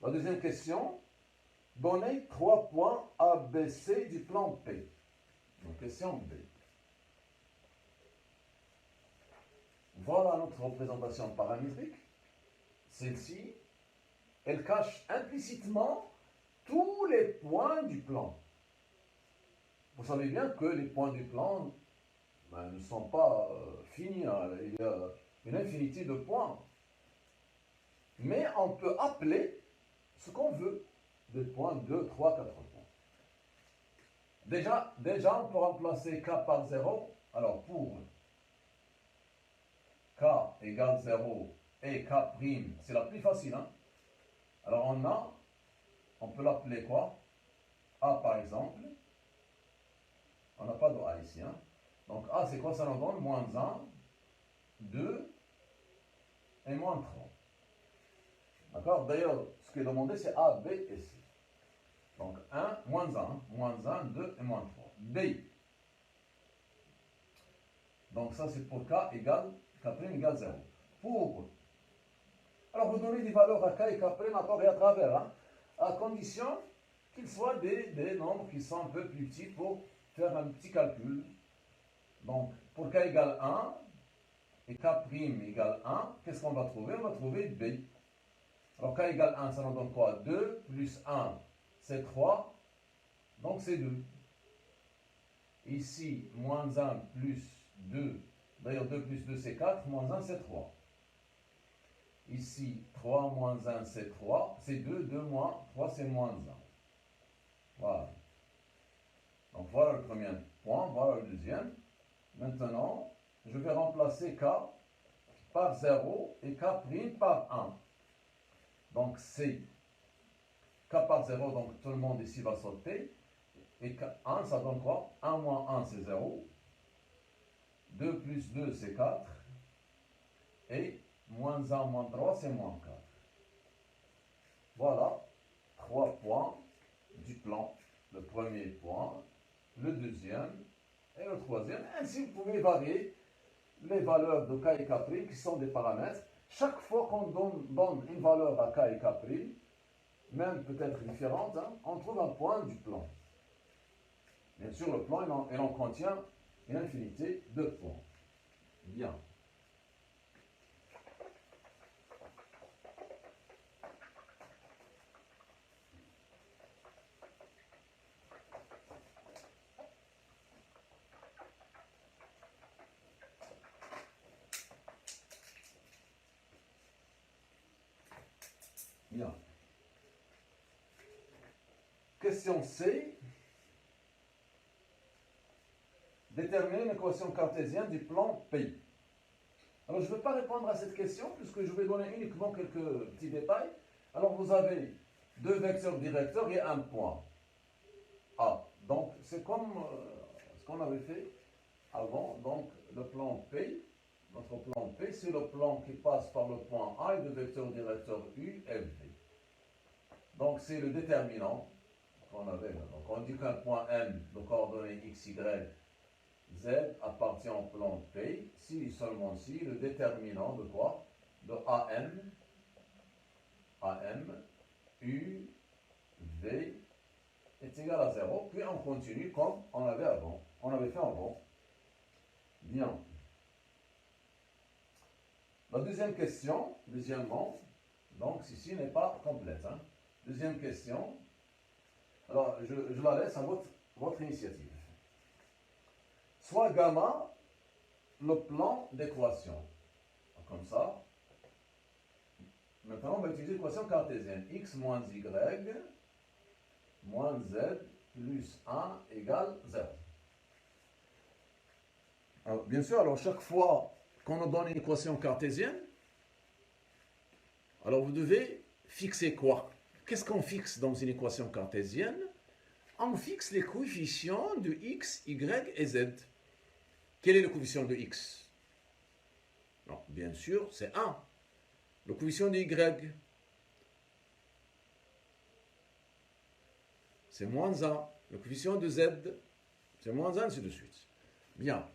La deuxième question, donnez 3 points A, B, C du plan P. Donc, question B. Voilà notre représentation paramétrique. Celle-ci, elle cache implicitement tous les points du plan. Vous savez bien que les points du plan ne sont pas finis. Hein. Il y a une infinité de points. Mais on peut appeler ce qu'on veut. 2 points, 2, 3, 4 points. Déjà, on peut remplacer K par 0. Alors, pour K égale 0 et K', c'est la plus facile. Hein? Alors, on peut l'appeler quoi? A par exemple. On n'a pas de A ici. Hein? Donc, A, c'est quoi? Ça nous donne moins 1, 2 et moins 3. D'accord? D'ailleurs, ce qui est demandé, c'est A, B et C. Donc, 1, moins 1, 2 et moins 3. B. Donc, ça, c'est pour K égale, K' égale 0. Alors, vous donnez des valeurs à K et K' à tort et à travers, hein, à condition qu'ils soient des nombres qui sont un peu plus petits pour faire un petit calcul. Donc, pour K égale 1 et K' égale 1, qu'est-ce qu'on va trouver? On va trouver B. Alors, K égale 1, ça nous donne quoi? 2 plus 1, c'est 3, donc c'est 2. Ici, moins 1 plus 2, d'ailleurs 2 plus 2 c'est 4, moins 1 c'est 3. Ici, 3 moins 1 c'est 3, c'est 2, 2 moins 3 c'est moins 1. Voilà. Donc voilà le premier point, voilà le deuxième. Maintenant, je vais remplacer K par 0 et K' par 1. Donc c'est K par 0, donc tout le monde ici va sauter. Et 1, ça donne quoi? 1 moins 1, c'est 0. 2 plus 2, c'est 4. Et moins 1 moins 3, c'est moins 4. Voilà, 3 points du plan. Le premier point, le deuxième et le troisième. Ainsi, vous pouvez varier les valeurs de K et K' qui sont des paramètres. Chaque fois qu'on donne une valeur à K et K', même peut-être différente, hein, on trouve un point du plan. Bien sûr, le plan, il en contient une infinité de points. Bien. Bien. Question C. Déterminer une équation cartésienne du plan P. Alors, je ne vais pas répondre à cette question puisque je vais donner uniquement quelques petits détails. Alors, vous avez deux vecteurs directeurs et un point A. Donc, c'est comme ce qu'on avait fait avant. Donc, le plan P, notre plan P, c'est le plan qui passe par le point A et le vecteur directeur U, F, V. Donc, c'est le déterminant qu'on avait. Donc, on dit qu'un point M de coordonnées x, y, z appartient au plan P, si seulement si le déterminant de quoi? De AM, U, V est égal à 0, puis on continue comme on avait avant. On avait fait avant. Bien. La deuxième question, deuxièmement, donc ceci n'est pas complète. Hein. Deuxième question, alors je la laisse à votre initiative. Soit gamma, le plan d'équation. Comme ça. Maintenant, on va utiliser l'équation cartésienne. X moins Y moins Z plus 1 égale 0. Alors, bien sûr, alors chaque fois qu'on nous donne une équation cartésienne, alors vous devez fixer quoi? Qu'est-ce qu'on fixe dans une équation cartésienne? On fixe les coefficients de x, y et z. Quel est le coefficient de x? Non, bien sûr, c'est 1. Le coefficient de y, c'est moins 1. Le coefficient de z, c'est moins 1, ainsi de suite. Bien.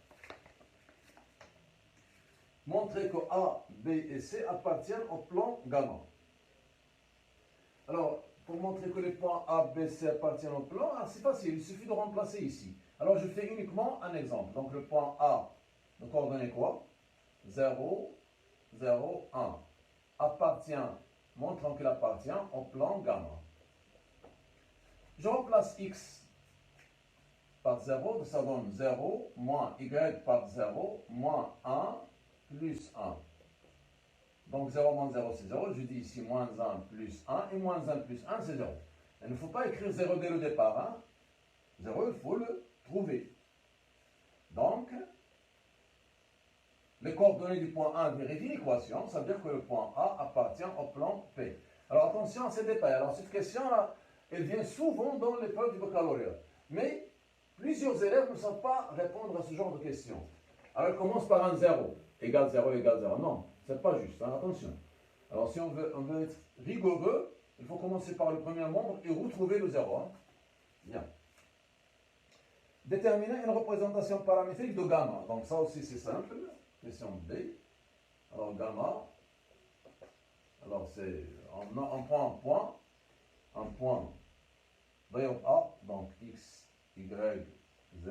Montrer que A, B et C appartiennent au plan gamma. Alors, pour montrer que les points A, B, C appartiennent au plan, c'est facile, il suffit de remplacer ici. Alors, je fais uniquement un exemple. Donc, le point A, de coordonnées quoi? 0, 0, 1. Appartient, montrant qu'il appartient au plan gamma. Je remplace x par 0, ça donne 0, moins y par 0, moins 1, plus 1. Donc 0 moins 0, c'est 0. Je dis ici moins 1 plus 1. Et moins 1 plus 1, c'est 0. Il ne faut pas écrire 0 dès le départ. Hein. 0, il faut le trouver. Donc, les coordonnées du point A vérifient l'équation. Ça veut dire que le point A appartient au plan P. Alors attention à ces détails. Alors cette question-là, elle vient souvent dans l'épreuve du baccalauréat. Mais plusieurs élèves ne savent pas répondre à ce genre de questions. Alors elle commence par un 0, égale 0, égale 0. Non, c'est pas juste, hein, attention. Alors si on veut être rigoureux, il faut commencer par le premier membre et retrouver le 0. Hein. Bien. Déterminer une représentation paramétrique de gamma. Donc ça aussi c'est simple. Question B. Alors gamma. Alors c'est, on prend un point d'ailleurs A, donc X, Y, Z.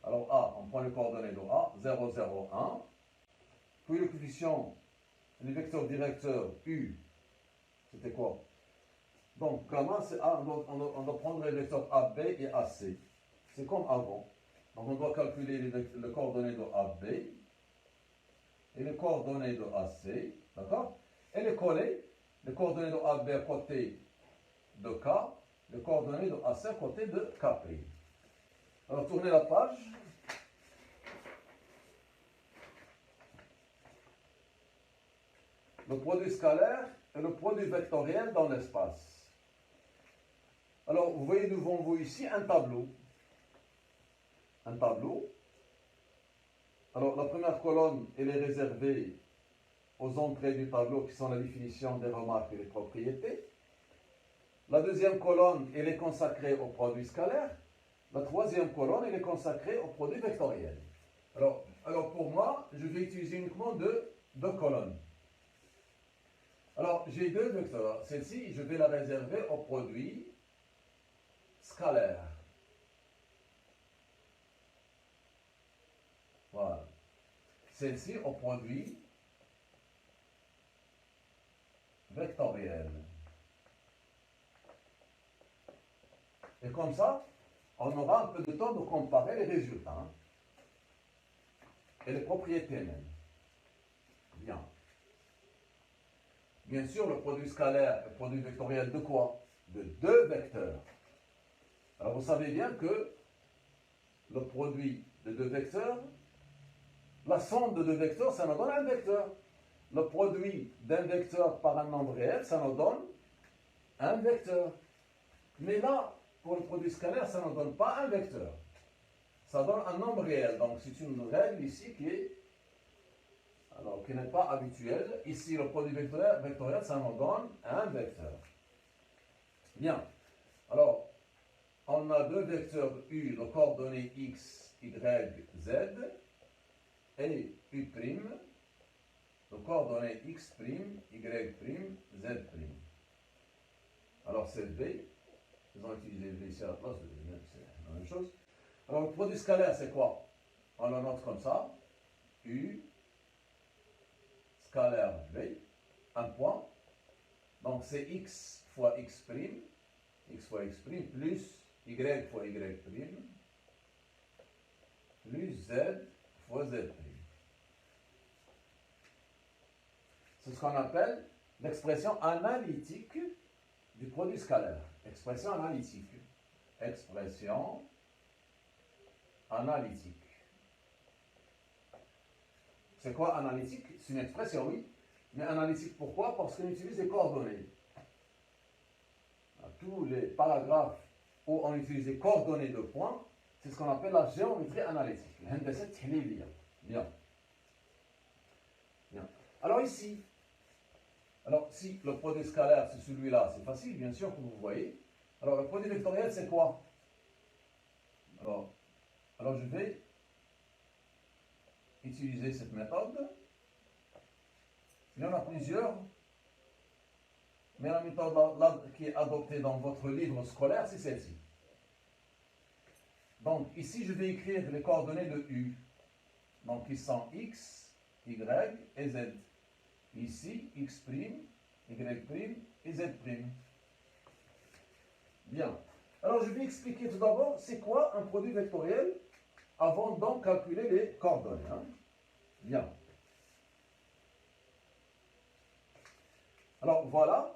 Alors A, on prend les coordonnées de A, 0, 0, 1. Puis le coefficient, les vecteurs directeurs U, c'était quoi? Donc gamma, c'est A, on doit prendre les vecteurs AB et AC. C'est comme avant. Donc on doit calculer les coordonnées de AB et les coordonnées de AC, d'accord? Et les coller, les coordonnées de AB à côté de K, les coordonnées de AC à côté de KP. Alors tournez la page. Le produit scalaire et le produit vectoriel dans l'espace. Alors vous voyez devant vous ici un tableau. Un tableau. Alors la première colonne, elle est réservée aux entrées du tableau qui sont la définition des remarques et des propriétés. La deuxième colonne, elle est consacrée au produit scalaire. La troisième colonne, elle est consacrée au produit vectoriel. Alors pour moi, je vais utiliser uniquement deux colonnes. Alors j'ai deux vecteurs. Celle-ci, je vais la réserver au produit scalaire. Voilà. Celle-ci au produit vectoriel. Et comme ça, on aura un peu de temps de comparer les résultats. Hein, et les propriétés même. Bien. Bien sûr, le produit scalaire est le produit vectoriel de quoi? De deux vecteurs. Alors vous savez bien que le produit de deux vecteurs, la somme de deux vecteurs, ça nous donne un vecteur. Le produit d'un vecteur par un nombre réel, ça nous donne un vecteur. Mais là, pour le produit scalaire, ça ne donne pas un vecteur. Ça donne un nombre réel. Donc c'est une règle ici qui n'est pas habituelle. Ici, le produit vectoriel, ça nous donne un vecteur. Bien. Alors, on a deux vecteurs U de coordonnées X, Y, Z, et U', de coordonnées X', Y', Z'. Alors c'est B. Ils ont utilisé V ici à la place, c'est la même chose. Alors le produit scalaire, c'est quoi? On le note comme ça. U scalaire V, un point. Donc c'est X fois X', X fois X', plus Y fois Y', plus Z fois Z'. C'est ce qu'on appelle l'expression analytique du produit scalaire. Expression analytique. Expression analytique. C'est quoi analytique? C'est une expression, oui. Mais analytique, pourquoi? Parce qu'on utilise des coordonnées. Dans tous les paragraphes où on utilise des coordonnées de points, c'est ce qu'on appelle la géométrie analytique. Bien. Bien. Alors ici, si le produit scalaire c'est celui-là, c'est facile, bien sûr, comme vous voyez. Alors le produit vectoriel, c'est quoi? Alors je vais utiliser cette méthode. Il y en a plusieurs, mais la méthode là, qui est adoptée dans votre livre scolaire, c'est celle-ci. Donc ici, je vais écrire les coordonnées de U. Donc ils sont X, Y et Z. Ici, X', Y' et Z'. Bien. Alors, je vais expliquer tout d'abord c'est quoi un produit vectoriel avant donc calculer les coordonnées. Hein. Bien. Alors, voilà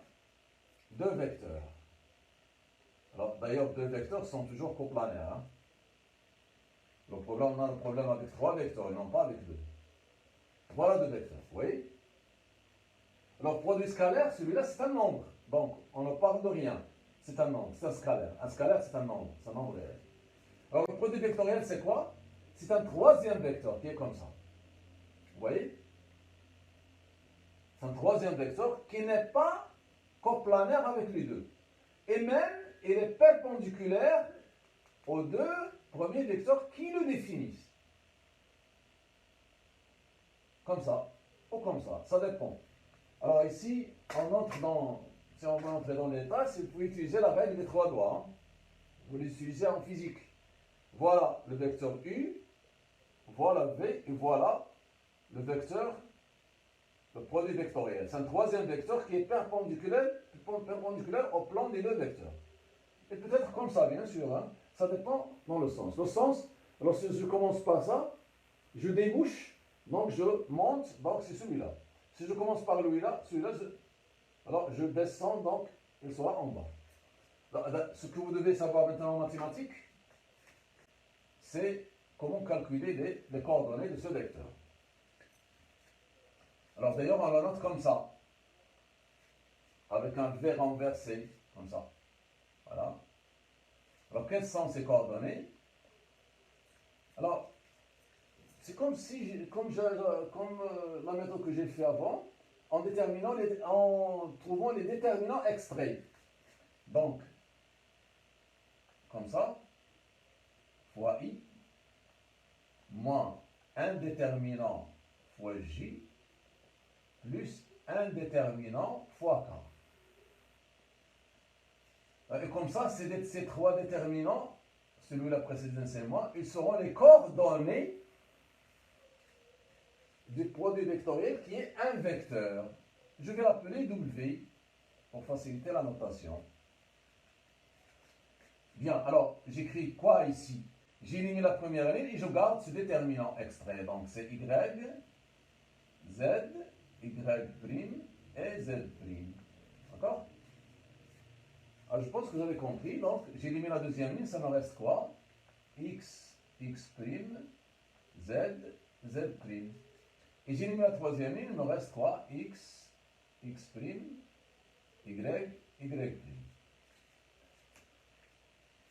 deux vecteurs. Alors, d'ailleurs, deux vecteurs sont toujours coplanaires. Hein. On a un problème avec trois vecteurs et non pas avec deux. Voilà deux vecteurs, vous voyez? Alors, produit scalaire, celui-là, c'est un nombre. Donc, on ne parle de rien. C'est un nombre, c'est un scalaire. Un scalaire, c'est un nombre réel. Alors, le produit vectoriel, c'est quoi? C'est un troisième vecteur qui est comme ça. Vous voyez? C'est un troisième vecteur qui n'est pas coplanaire avec les deux. Et même, il est perpendiculaire aux deux premiers vecteurs qui le définissent. Comme ça, ou comme ça dépend. Alors ici, si on veut entrer dans les détails, vous pouvez utiliser la règle des trois doigts. Hein. Vous l'utilisez en physique. Voilà le vecteur U, voilà V, et voilà le vecteur, le produit vectoriel. C'est un troisième vecteur qui est perpendiculaire au plan des deux vecteurs. Et peut-être comme ça, bien sûr. Hein. Ça dépend dans le sens. Le sens, alors si je commence par ça, je débouche, donc je monte, donc c'est celui-là. Si je commence par celui-là, alors je descends, donc il sera en bas. Alors, ce que vous devez savoir maintenant en mathématiques, c'est comment calculer les coordonnées de ce vecteur. Alors d'ailleurs, on la note comme ça, avec un V renversé, comme ça. Voilà. Alors, quelles sont ces coordonnées? Alors, c'est comme la méthode que j'ai fait avant, en trouvant les déterminants extraits. Donc, comme ça, fois I, moins un déterminant fois J, plus un déterminant fois K. Et comme ça, ces trois déterminants, celui-là précédent c'est moi, ils seront les coordonnées du produit vectoriel qui est un vecteur. Je vais l'appeler W pour faciliter la notation. Bien, alors j'écris quoi ici? J'élimine la première ligne et je garde ce déterminant extrait. Donc c'est Y, Z, Y' et Z'. D'accord? Alors je pense que vous avez compris. Donc j'élimine la deuxième ligne, ça me reste quoi? X, X', Z, Z'. Et j'élimine la troisième ligne, il me reste quoi? X, X', Y, Y'.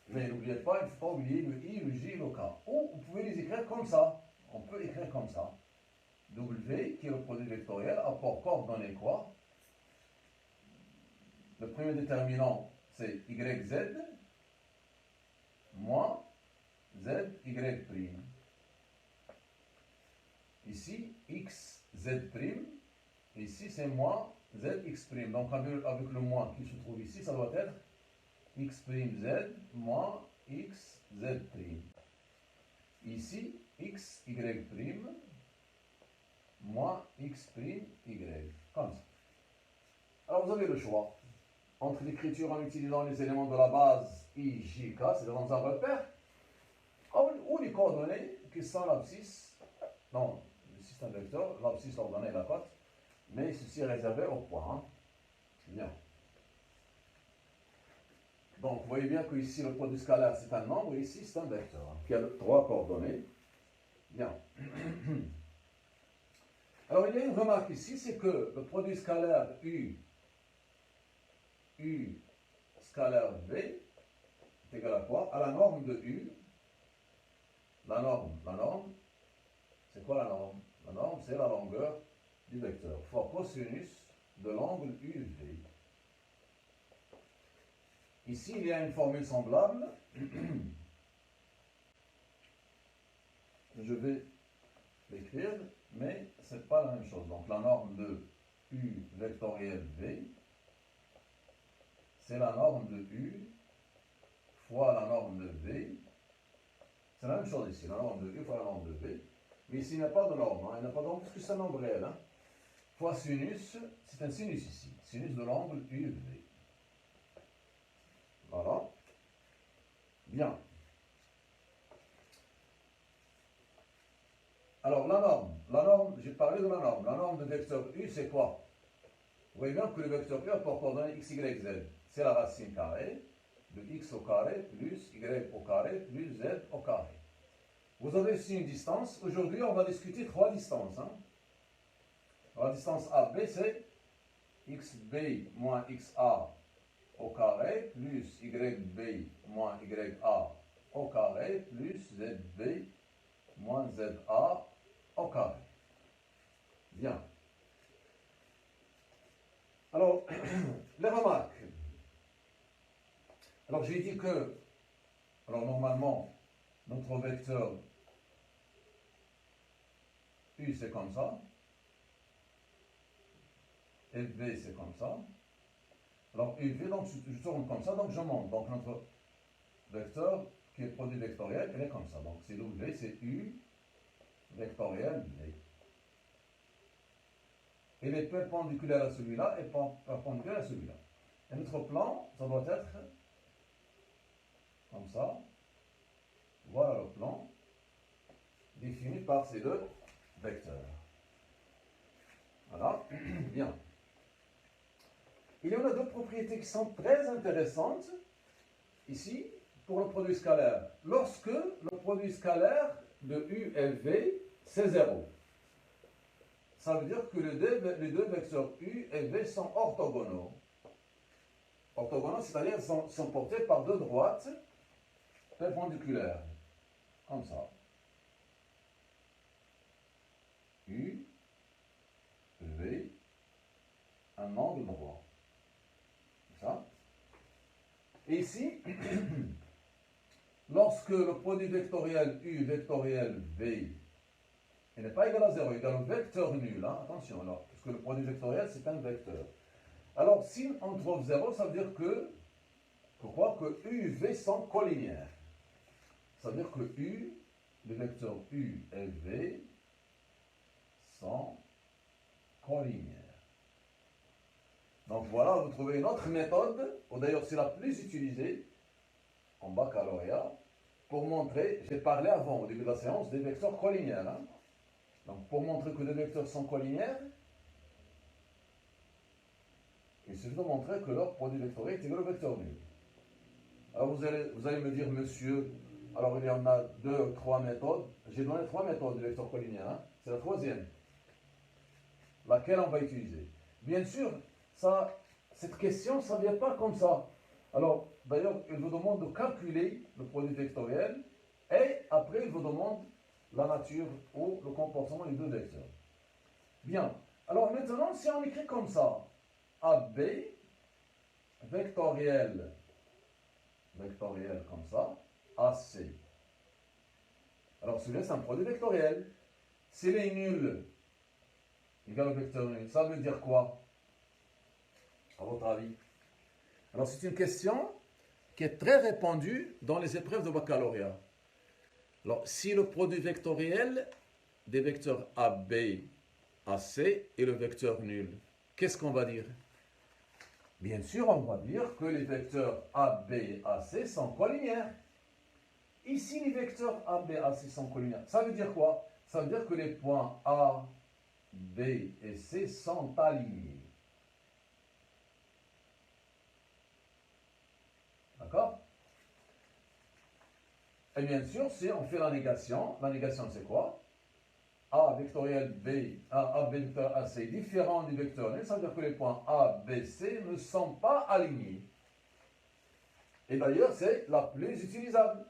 Mais n'oubliez pas, il ne faut pas oublier le I, le J et le K. Ou vous pouvez les écrire comme ça. On peut écrire comme ça. W, qui est le produit vectoriel, apport coordonnées quoi? Le premier déterminant, c'est YZ, moins ZY'. Ici, XZ', ici c'est moins ZX'. Donc avec le moins qui se trouve ici, ça doit être X'Z moins XZ'. Ici, XY' moins X'Y. Comme ça. Alors vous avez le choix entre l'écriture en utilisant les éléments de la base I, J, K, c'est dans un repère, ou les coordonnées qui sont l'abscisse, non, le système vecteur, l'abscisse, l'ordonnée et la cote, mais ceci est réservé au point. Hein. Bien. Donc, vous voyez bien que ici, le produit scalaire, c'est un nombre, et ici, c'est un vecteur, hein, qui a trois coordonnées. Bien. Alors, il y a une remarque ici, c'est que le produit scalaire U scalaire V est égal à quoi? À la norme de U. La norme, c'est quoi la norme? La norme, c'est la longueur du vecteur fois cosinus de l'angle UV. Ici, il y a une formule semblable. Je vais l'écrire, mais ce n'est pas la même chose. Donc, la norme de U vectoriel V, c'est la norme de U fois la norme de V. C'est la même chose ici, la norme de U fois la norme de V. Mais ici, il n'y a pas de norme. Hein. Il n'y a pas de norme parce que c'est un nombre réel. Hein. Fois sinus, c'est un sinus ici. Sinus de l'angle UV. Voilà. Bien. Alors, la norme, j'ai parlé de la norme. La norme de vecteur U, c'est quoi? Vous voyez bien que le vecteur U a pour coordonnées x, y, z. C'est la racine carrée de x au carré plus y au carré plus z au carré. Vous avez ici une distance. Aujourd'hui, on va discuter trois distances. Hein. La distance AB, c'est xb moins xa au carré plus yb moins ya au carré plus zb moins za au carré. Bien. Alors, les remarques. Alors, j'ai dit que, alors normalement, notre vecteur U, c'est comme ça. FV, c'est comme ça. Alors, UV, donc je tourne comme ça, donc je monte. Donc, notre vecteur, qui est produit vectoriel, il est comme ça. Donc, c'est W, c'est U vectoriel V. Il est perpendiculaire à celui-là et perpendiculaire à celui-là. Et notre plan, ça doit être comme ça. Voilà le plan défini par ces deux vecteurs. Voilà, bien. Il y en a deux propriétés qui sont très intéressantes ici pour le produit scalaire. Lorsque le produit scalaire de U et V, c'est 0. Ça veut dire que les deux vecteurs U et V sont orthogonaux. Orthogonaux, c'est-à-dire sont portés par deux droites perpendiculaires. Comme ça. U, V, un angle droit. Ça. Et ici, lorsque le produit vectoriel U vectoriel V n'est pas égal à 0, égal au vecteur nul, hein, attention, alors, parce que le produit vectoriel c'est un vecteur. Alors, si on trouve 0, ça veut dire que, pourquoi que U et V sont collinéaires. Ça veut dire que U, les vecteurs U et V sont collinéaires. Donc voilà, vous trouvez une autre méthode, ou d'ailleurs c'est la plus utilisée en baccalauréat, pour montrer, j'ai parlé avant au début de la séance, des vecteurs collinéaires. Hein. Donc pour montrer que les vecteurs sont collinéaires, il suffit de montrer que leur produit vectoriel est égal au vecteur nul. Alors vous allez me dire, monsieur, alors il y en a 2 ou 3 méthodes. J'ai donné 3 méthodes de vecteurs collinéaires. Hein. C'est la troisième. Laquelle on va utiliser. Bien sûr, cette question, ça ne vient pas comme ça. Alors, d'ailleurs, il vous demande de calculer le produit vectoriel et après, il vous demande la nature ou le comportement des deux vecteurs. Bien. Alors maintenant, si on écrit comme ça, AB, vectoriel comme ça, AC. Alors celui-là, c'est un produit vectoriel. S'il est nul, égal au vecteur nul, ça veut dire quoi? À votre avis? Alors c'est une question qui est très répandue dans les épreuves de baccalauréat. Alors si le produit vectoriel des vecteurs AB, AC est le vecteur nul, qu'est-ce qu'on va dire? Bien sûr, on va dire que les vecteurs AB et AC sont collinéaires. Ici, les vecteurs AB et AC sont collinéaires. Ça veut dire quoi? Ça veut dire que les points A, B et C sont alignés. D'accord? Et bien sûr, si on fait la négation c'est quoi? A vectoriel B, A vecteur AC est différent du vecteur nul, ça veut dire que les points A, B, C ne sont pas alignés. Et d'ailleurs, c'est la plus utilisable.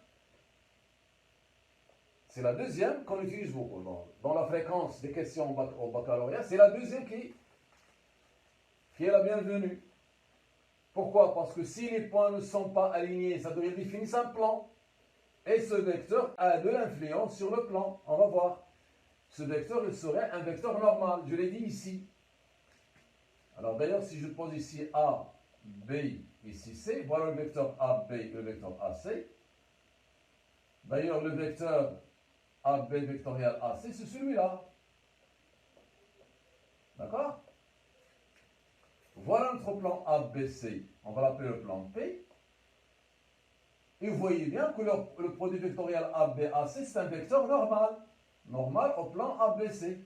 C'est la deuxième qu'on utilise beaucoup. Dans la fréquence des questions au baccalauréat, c'est la deuxième qui est la bienvenue. Pourquoi? Parce que si les points ne sont pas alignés, ça veut dire qu'ils définissent un plan. Et ce vecteur a de l'influence sur le plan. On va voir. Ce vecteur, il serait un vecteur normal. Je l'ai dit ici. Alors d'ailleurs, si je pose ici A, B, ici C, voilà le vecteur AB et le vecteur AC. D'ailleurs, le vecteur AB vectoriel AC, c'est celui-là. D'accord? Voilà notre plan ABC. On va l'appeler le plan P. Et vous voyez bien que le produit vectoriel ABAC, c'est un vecteur normal. Normal au plan ABC.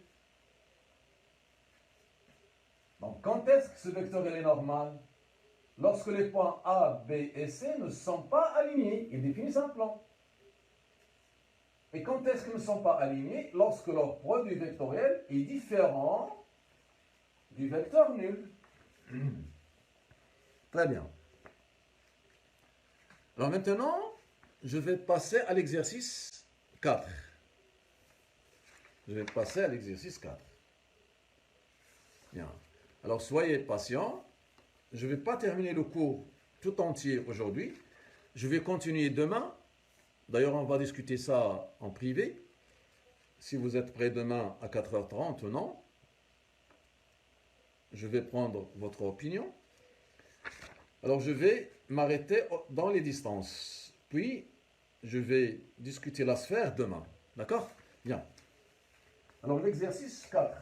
Donc, quand est-ce que ce vecteur est normal? Lorsque les points A, B et C ne sont pas alignés. Ils définissent un plan. Et quand est-ce qu'ils ne sont pas alignés? Lorsque leur produit vectoriel est différent du vecteur nul. Très bien. Alors maintenant, je vais passer à l'exercice 4. Je vais passer à l'exercice 4. Bien. Alors soyez patients. Je ne vais pas terminer le cours tout entier aujourd'hui. Je vais continuer demain. D'ailleurs, on va discuter ça en privé. Si vous êtes prêts demain à 4h30 ou non, je vais prendre votre opinion. Alors, je vais m'arrêter dans les distances. Puis, je vais discuter la sphère demain. D'accord? Bien. Alors, l'exercice 4.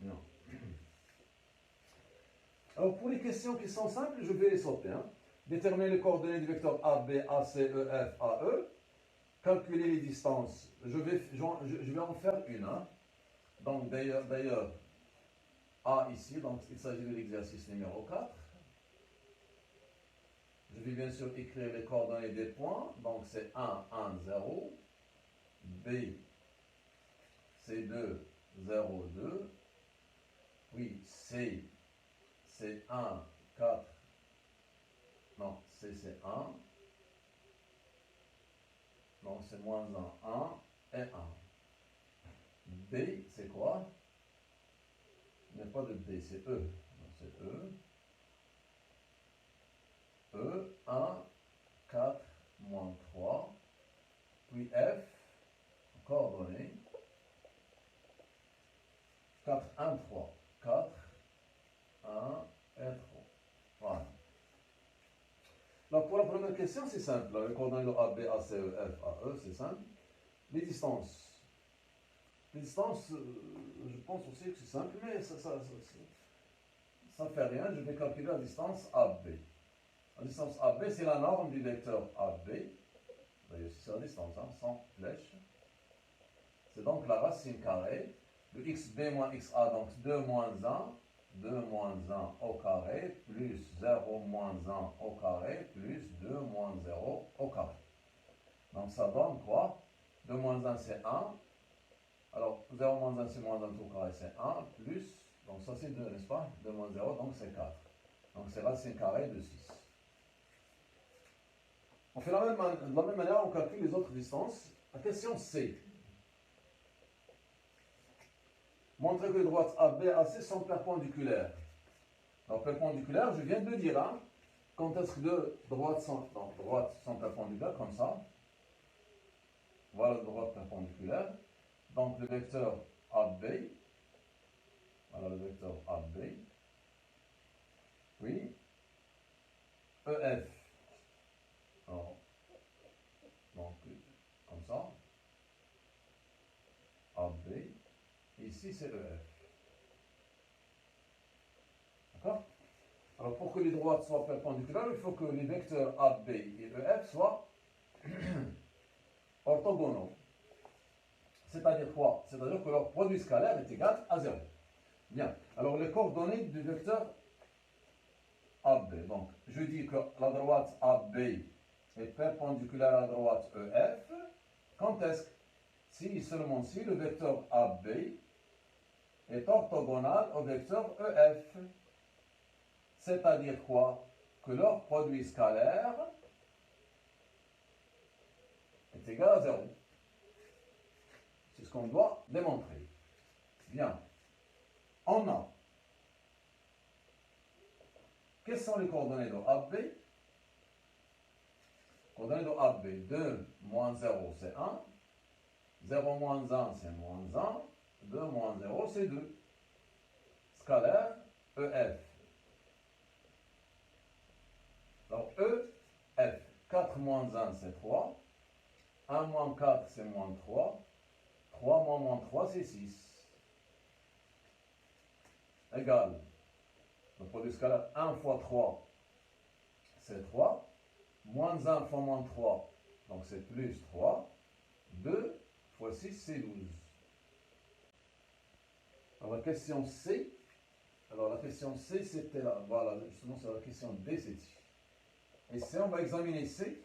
Non. Alors, pour les questions qui sont simples, je vais les sauter. Déterminer les coordonnées du vecteur A, B, A, C, E, F, A, E. Calculer les distances. Je vais en faire une. Donc, d'ailleurs, A ici, donc il s'agit de l'exercice numéro 4. Je vais bien sûr écrire les coordonnées des points. Donc, c'est 1, 1, 0. B, c'est 2, 0, 2. Oui, C, c'est 1, 4. Non, C, c'est 1. Donc, c'est moins 1, 1 et 1. B, c'est quoi? Il n'y a pas de D, c'est E. Donc, c'est E. E, 1, 4, moins 3. Puis F, coordonnées. 4, 1, 3. 4, 1 et 3. Voilà. Donc, pour la première question, c'est simple. Les coordonnées de A, B, A, C, E, F, A, E, c'est simple. Les distances. Les distances, je pense aussi que c'est simple, mais ça ne fait rien. Je vais calculer la distance AB. La distance AB, c'est la norme du vecteur AB. D'ailleurs, c'est la distance, sans flèche. C'est donc la racine carrée de xb moins xa, donc 2 moins 1, 2 moins 1 au carré, plus 0 moins 1 au carré, plus 2 moins 0 au carré. Donc ça donne quoi? 2 moins 1, c'est 1. Alors, 0 moins 1, c'est moins 1 au carré, c'est 1, plus, donc ça c'est 2, n'est-ce pas? 2 moins 0, donc c'est 4. Donc c'est racine carrée de 6. On fait de la même manière, on calcule les autres distances. La question C. Montrer que les droites AB et AC sont perpendiculaires. Alors, perpendiculaires, je viens de le dire, quand est-ce que deux droites sont perpendiculaires, comme ça. Voilà, droite perpendiculaire. Donc, le vecteur AB, voilà le vecteur AB, oui, EF, alors, donc, comme ça, AB, ici c'est EF. D'accord? Alors, pour que les droites soient perpendiculaires, il faut que les vecteurs AB et EF soient orthogonaux. C'est-à-dire quoi? C'est-à-dire que leur produit scalaire est égal à 0. Bien. Alors, les coordonnées du vecteur AB. Donc, je dis que la droite AB est perpendiculaire à la droite EF. Quand est-ce que, si seulement si le vecteur AB est orthogonal au vecteur EF? C'est-à-dire quoi? Que leur produit scalaire est égal à 0. C'est ce qu'on doit démontrer. Bien. On a. Quelles sont les coordonnées de AB? Coordonnées de AB. 2 moins 0, c'est 1. 0 moins 1, c'est moins 1. 2 moins 0, c'est 2. Scalaire, EF. Donc, EF. 4 moins 1, c'est 3. 1 moins 4, c'est moins 3. 3 moins 3, c'est 6. Égal. Le produit scalaire 1 fois 3, c'est 3. Moins 1 fois moins 3, donc c'est plus 3. 2 fois 6, c'est 12. Alors la question C, c'était là. Voilà, justement, c'est la question D, c'est ici. Et C, on va examiner C.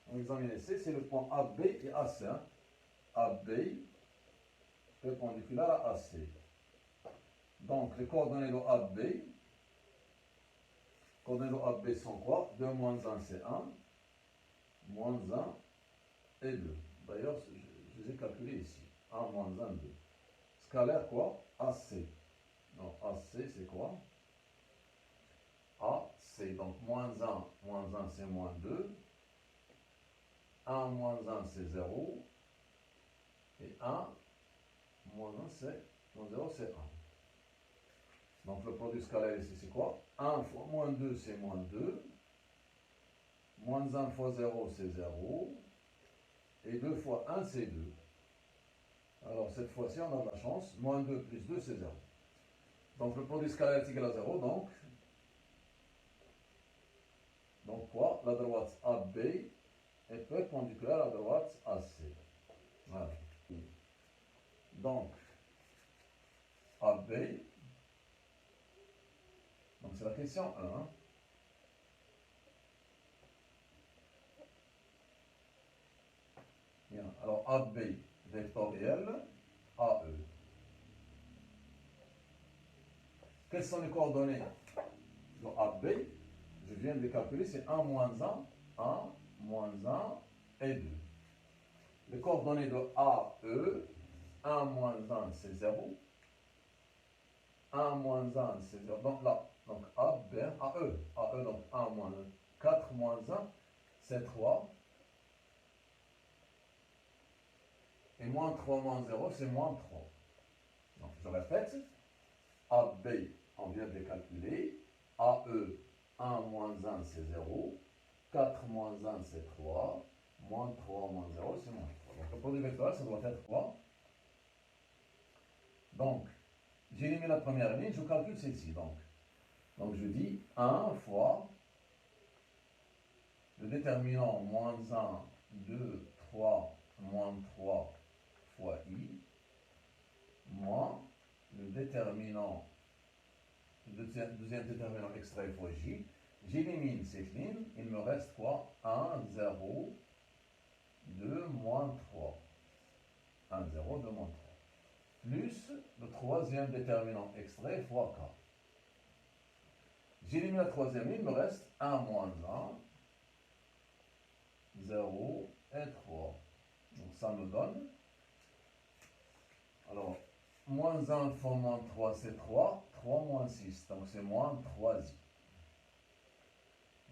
C'est le point AB et AC. Hein. AB perpendiculaire à AC. Donc, les coordonnées de AB sont quoi? 2 moins 1, c'est 1. Moins 1 et 2. D'ailleurs, je les ai calculés ici. 1 moins 1, 2. Scalaire quoi? AC. Donc, AC, c'est quoi? AC. Donc, moins 1, c'est moins 2. 1 moins 1, c'est 0. Et 1 moins 1, c'est moins 0, c'est 1. Donc le produit scalaire ici, c'est quoi? 1 fois moins 2, c'est moins 2. Moins 1 fois 0, c'est 0. Et 2 fois 1, c'est 2. Alors cette fois-ci, on a de la chance. Moins 2 plus 2, c'est 0. Donc le produit scalaire est égal à 0. Donc quoi? La droite AB est perpendiculaire à la droite AC. Voilà. Donc AB, donc c'est la question 1. Hein. Bien. Alors AB vectoriel, AE. Quelles sont les coordonnées de AB? Je viens de les calculer, c'est 1 moins 1, 1 moins 1 et 2. Les coordonnées de AE, 1 moins 1, c'est 0. 1 moins 1, c'est 0. Donc là, donc AE, donc 1 moins 1. 4 moins 1, c'est 3. Et moins 3 moins 0, c'est moins 3. Donc je répète, AB, on vient de les calculer. AE, 1 moins 1, c'est 0. 4 moins 1, c'est 3. Moins 3 moins 0, c'est moins 3. Donc le produit vectoriel, ça doit être quoi? Donc, j'élimine la première ligne, je calcule celle-ci. Donc je dis 1 fois le déterminant moins 1, 2, 3, moins 3 fois I, moins le déterminant, le deuxième déterminant extrait fois J. J'élimine cette ligne, il me reste quoi? 1, 0, 2, moins 3. 1, 0, 2, moins 3. Plus le troisième déterminant extrait fois K. J'élimine la troisième ligne, il me reste 1 moins 1, 0 et 3. Donc ça me donne, alors, moins 1 fois moins 3, c'est 3. 3 moins 6, donc c'est moins 3i.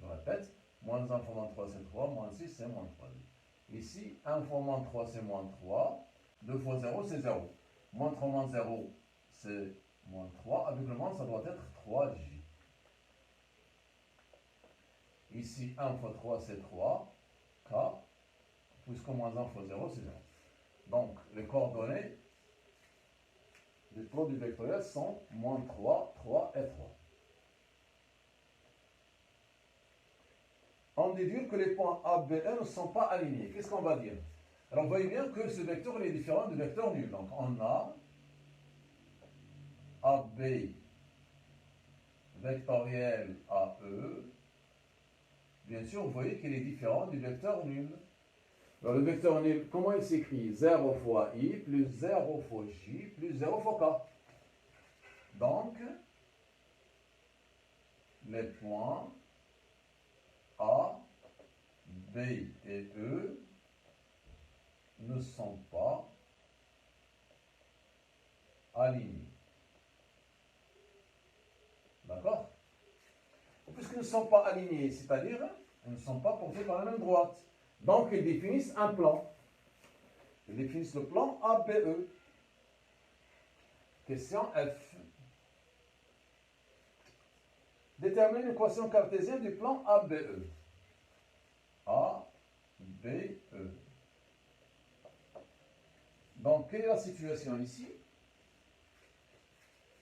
Je répète, moins 1 fois moins 3, c'est 3. Moins 6, c'est moins 3i. Ici, 1 fois moins 3, c'est moins 3. 2 fois 0, c'est 0. Moins 3 moins 0, c'est moins 3. Avec le moins, ça doit être 3j. Ici, 1 fois 3, c'est 3. K. Puisque moins 1 fois 0, c'est 0. Donc, les coordonnées du produit vectoriel sont moins 3, 3 et 3. On déduit que les points A, B, E ne sont pas alignés. Qu'est-ce qu'on va dire? Alors, vous voyez bien que ce vecteur est différent du vecteur nul. Donc, on a AB vectoriel AE. Bien sûr, vous voyez qu'il est différent du vecteur nul. Alors, le vecteur nul, comment il s'écrit? 0 fois I plus 0 fois J plus 0 fois K. Donc, les points A, B et E ne sont pas alignés. D'accord? Puisqu'ils ne sont pas alignés, c'est-à-dire ils ne sont pas portés par la même droite. Donc, ils définissent un plan. Ils définissent le plan ABE. Question F. Détermine l'équation cartésienne du plan ABE. ABE. Donc, quelle est la situation ici?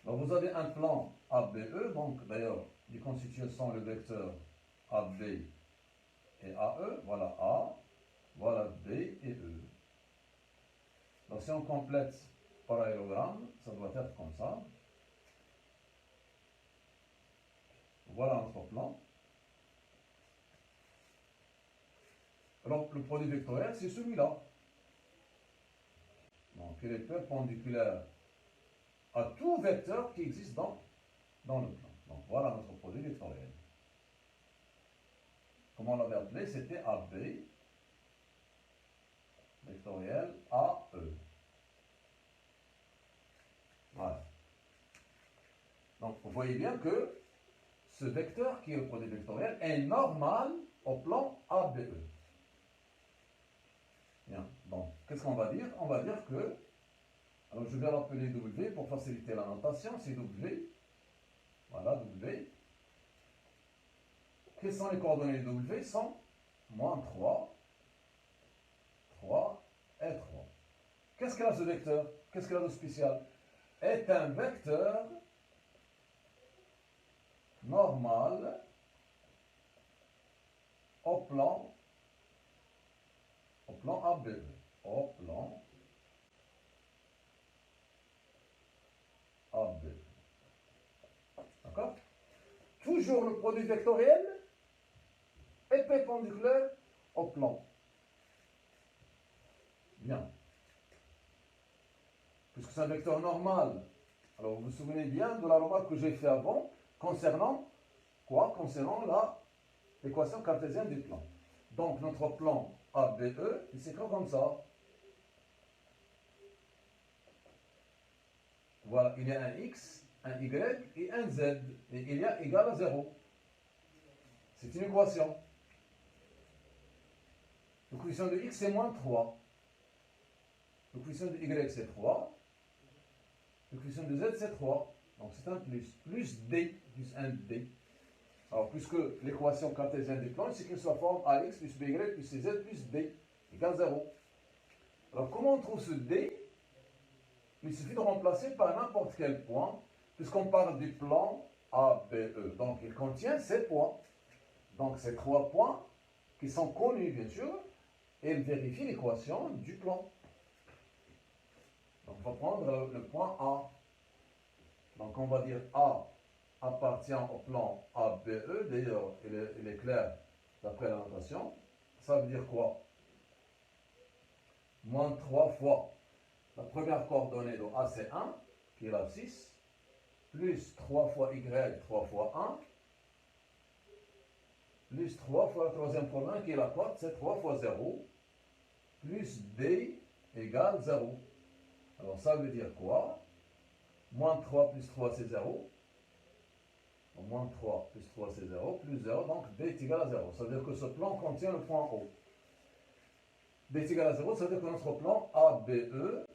Donc, vous avez un plan ABE, donc d'ailleurs, les constitués sont le vecteur AB et AE, voilà A, voilà B et E. Donc si on complète parallélogramme, ça doit être comme ça. Voilà notre plan. Alors le produit vectoriel, c'est celui-là. Donc il est perpendiculaire à tout vecteur qui existe dans le plan. Donc voilà notre produit vectoriel. Comment on l'avait appelé? C'était AB vectoriel AE. Voilà. Donc vous voyez bien que ce vecteur qui est le produit vectoriel est normal au plan ABE. Bien. Donc qu'est-ce qu'on va dire? On va dire que, alors je vais l'appeler W pour faciliter la notation, c'est W. Voilà, W. Quelles sont les coordonnées de W? Sont moins 3, 3 et 3. Qu'est-ce qu'il a ce vecteur? Qu'est-ce qu'il a de spécial? Est un vecteur normal au plan ABE. Au plan ABE. D'accord? Toujours le produit vectoriel est perpendiculaire au plan. Bien. Puisque c'est un vecteur normal. Alors vous vous souvenez bien de la remarque que j'ai faite avant concernant quoi? Concernant l'équation cartésienne du plan. Donc notre plan ABE, il s'écrit comme ça. Voilà, il y a un X, un Y et un Z. Et il y a égal à 0. C'est une équation. Le coefficient de X c'est moins 3. Le coefficient de Y c'est 3. Le coefficient de Z c'est 3. Donc c'est un plus. Plus D, plus un D. Alors puisque l'équation cartésienne du plan, c'est qu'il soit forme AX plus BY plus CZ plus D égale 0. Alors comment on trouve ce D? Il suffit de remplacer par n'importe quel point, puisqu'on parle du plan ABE. Donc il contient ces points. Donc ces 3 points qui sont connus bien sûr, et il vérifie l'équation du plan. Donc on va prendre le point A. Donc on va dire A appartient au plan ABE. D'ailleurs il est clair d'après la notation. Ça veut dire quoi? Moins 3 fois la première coordonnée de A c'est 1, qui est l'abscisse, plus 3 fois Y, 3 fois 1, plus 3 fois la troisième coordonnée qui est la cote, c'est 3 fois 0, plus D égale 0. Alors ça veut dire quoi? Moins 3 plus 3 c'est 0. Donc, moins 3 plus 3 c'est 0, plus 0, donc D est égal à 0. Ça veut dire que ce plan contient le point O. D est égal à 0, ça veut dire que notre plan ABE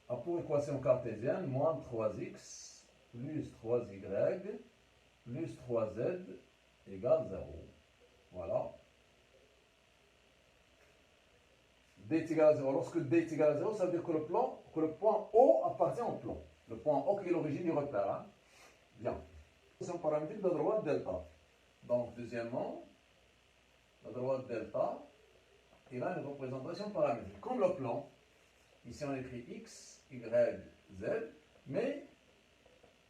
a pour équation cartésienne moins 3x plus 3y plus 3z égale 0. Voilà. D est égal à 0. Lorsque D est égal à 0, ça veut dire que le point O appartient au plan. Le point O qui est l'origine du repère. Hein? Bien. C'est un paramétrique de droite delta. Donc, deuxièmement, la droite delta, il a une représentation paramétrique. Comme le plan, ici on écrit x, y, z, mais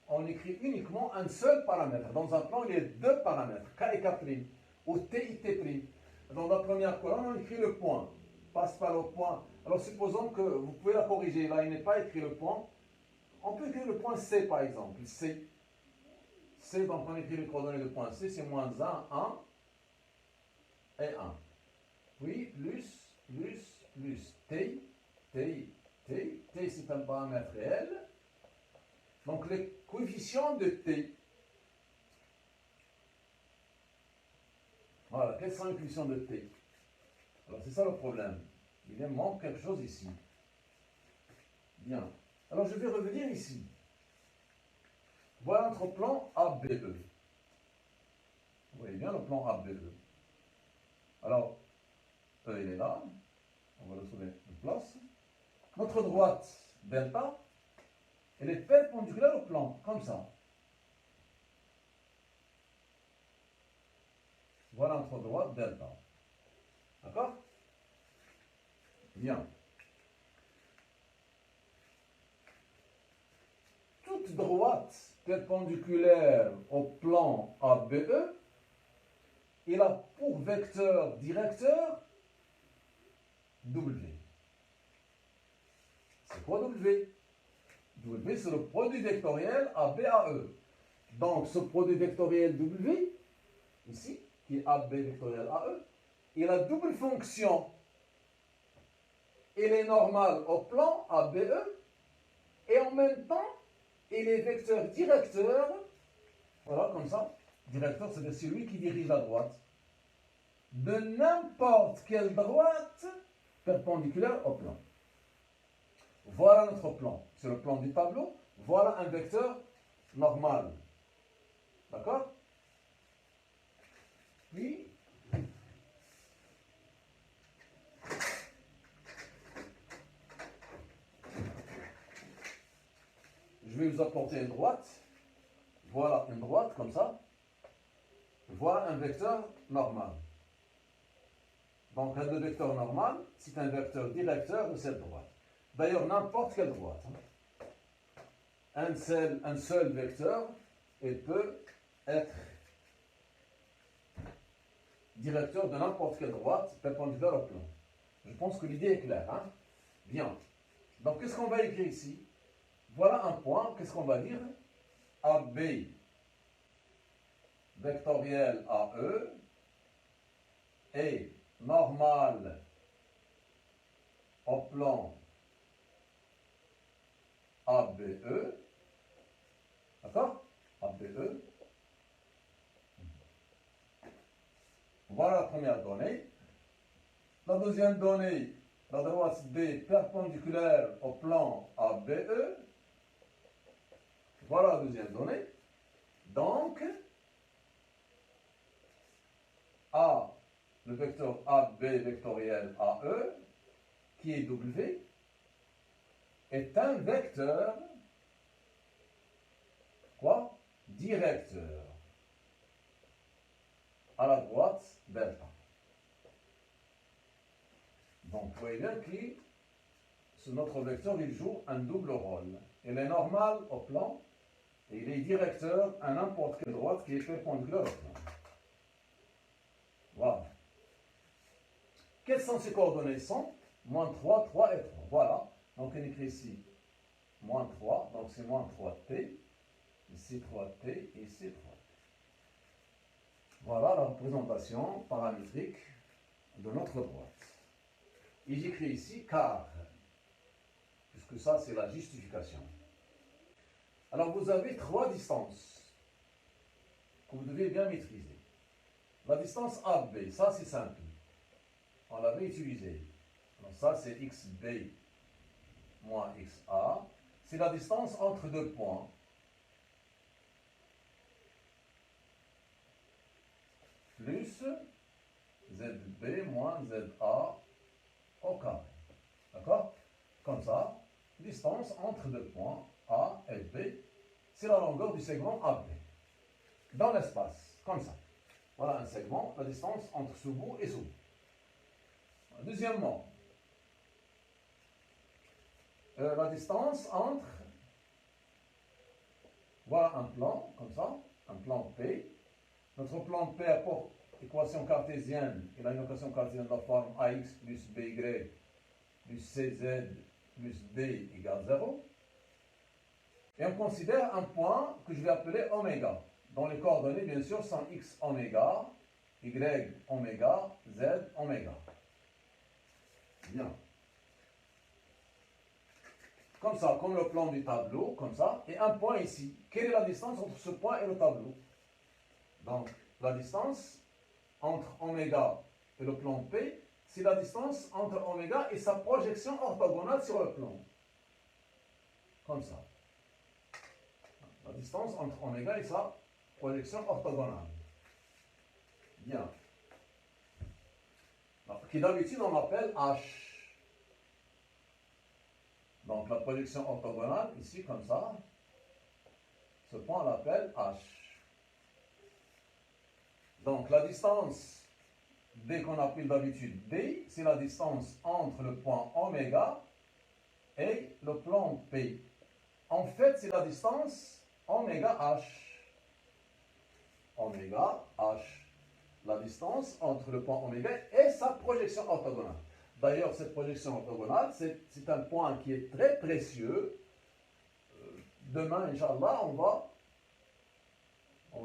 on écrit uniquement un seul paramètre. Dans un plan, il y a deux paramètres, k et k', ou t et t'. Dans la première colonne, on écrit le point. Passe par le point. Alors supposons que vous pouvez la corriger. Là, il n'est pas écrit le point. On peut écrire le point C par exemple. C. C, donc on écrit les coordonnées de point C, c'est moins 1, 1 et 1. Puis plus t, t c'est un paramètre réel. Donc les coefficients de t. Voilà, quels sont les coefficients de t? Alors c'est ça le problème. Il me manque quelque chose ici. Bien. Alors je vais revenir ici. Voilà notre plan ABE. Vous voyez bien le plan ABE. Alors, E il est là. On va le trouver une place. Notre droite delta, elle est perpendiculaire au plan, comme ça. Voilà notre droite delta. D'accord? Bien. Toute droite perpendiculaire au plan ABE, il a pour vecteur directeur W. C'est quoi W? W, c'est le produit vectoriel ABAE. Donc, ce produit vectoriel W, ici, qui est AB vectoriel AE, il a double fonction. Il est normal au plan ABE et en même temps, il est vecteur directeur. Voilà, comme ça. Directeur, c'est celui qui dirige la droite. De n'importe quelle droite perpendiculaire au plan. Voilà notre plan. C'est le plan du tableau. Voilà un vecteur normal. D'accord? Puis, je vais vous apporter une droite. Voilà une droite comme ça. Voilà un vecteur normal. Donc, le vecteur normal, c'est un vecteur directeur de cette droite. D'ailleurs, n'importe quelle droite. Un seul vecteur, il peut être directeur de n'importe quelle droite perpendiculaire au plan. Je pense que l'idée est claire. Hein? Bien. Donc, qu'est-ce qu'on va écrire ici? Voilà un point. Qu'est-ce qu'on va dire? AB vectoriel AE est normal au plan ABE. D'accord? ABE. Voilà la première donnée. La deuxième donnée, la droite B perpendiculaire au plan ABE. Voilà la deuxième donnée. Donc, A, le vecteur AB vectoriel AE, qui est W, est un vecteur, quoi? Directeur à la droite delta. Donc, vous voyez bien que notre vecteur, il joue un double rôle. Il est normal au plan et il est directeur à n'importe quelle droite qui est perpendiculaire au plan. Voilà. Quelles sont ces coordonnées? Ils sont moins 3, 3 et 3. Voilà. Donc, on écrit ici moins 3. Donc, c'est moins 3t. Ici 3t et ici 3t. Voilà la représentation paramétrique de notre droite. Et j'écris ici car, puisque ça c'est la justification. Alors vous avez trois distances que vous devez bien maîtriser. La distance AB, ça c'est simple. On l'avait utilisé. Donc ça c'est XB moins XA. C'est la distance entre deux points. Plus ZB moins ZA au carré. D'accord? Comme ça, distance entre deux points A et B, c'est la longueur du segment AB. Dans l'espace, comme ça. Voilà un segment, la distance entre ce bout et ce bout. Deuxièmement, la distance entre, voilà un plan, comme ça, un plan P. Notre plan P apporte équation cartésienne, et la équation cartésienne de la forme AX plus BY plus CZ plus D égale 0. Et on considère un point que je vais appeler oméga, dont les coordonnées, bien sûr, sont X oméga, Y oméga, Z oméga. Bien. Comme ça, comme le plan du tableau, comme ça, et un point ici. Quelle est la distance entre ce point et le tableau? Donc, la distance entre oméga et le plan P, c'est la distance entre oméga et sa projection orthogonale sur le plan. Comme ça. La distance entre oméga et sa projection orthogonale. Bien. Alors, qui d'habitude on appelle H. Donc la projection orthogonale, ici comme ça, ce point on l'appelle H. Donc la distance, D qu'on appelle d'habitude D, c'est la distance entre le point oméga et le plan P. En fait, c'est la distance oméga H. Oméga H. La distance entre le point oméga et sa projection orthogonale. D'ailleurs, cette projection orthogonale, c'est un point qui est très précieux. Demain, Inch'Allah, on va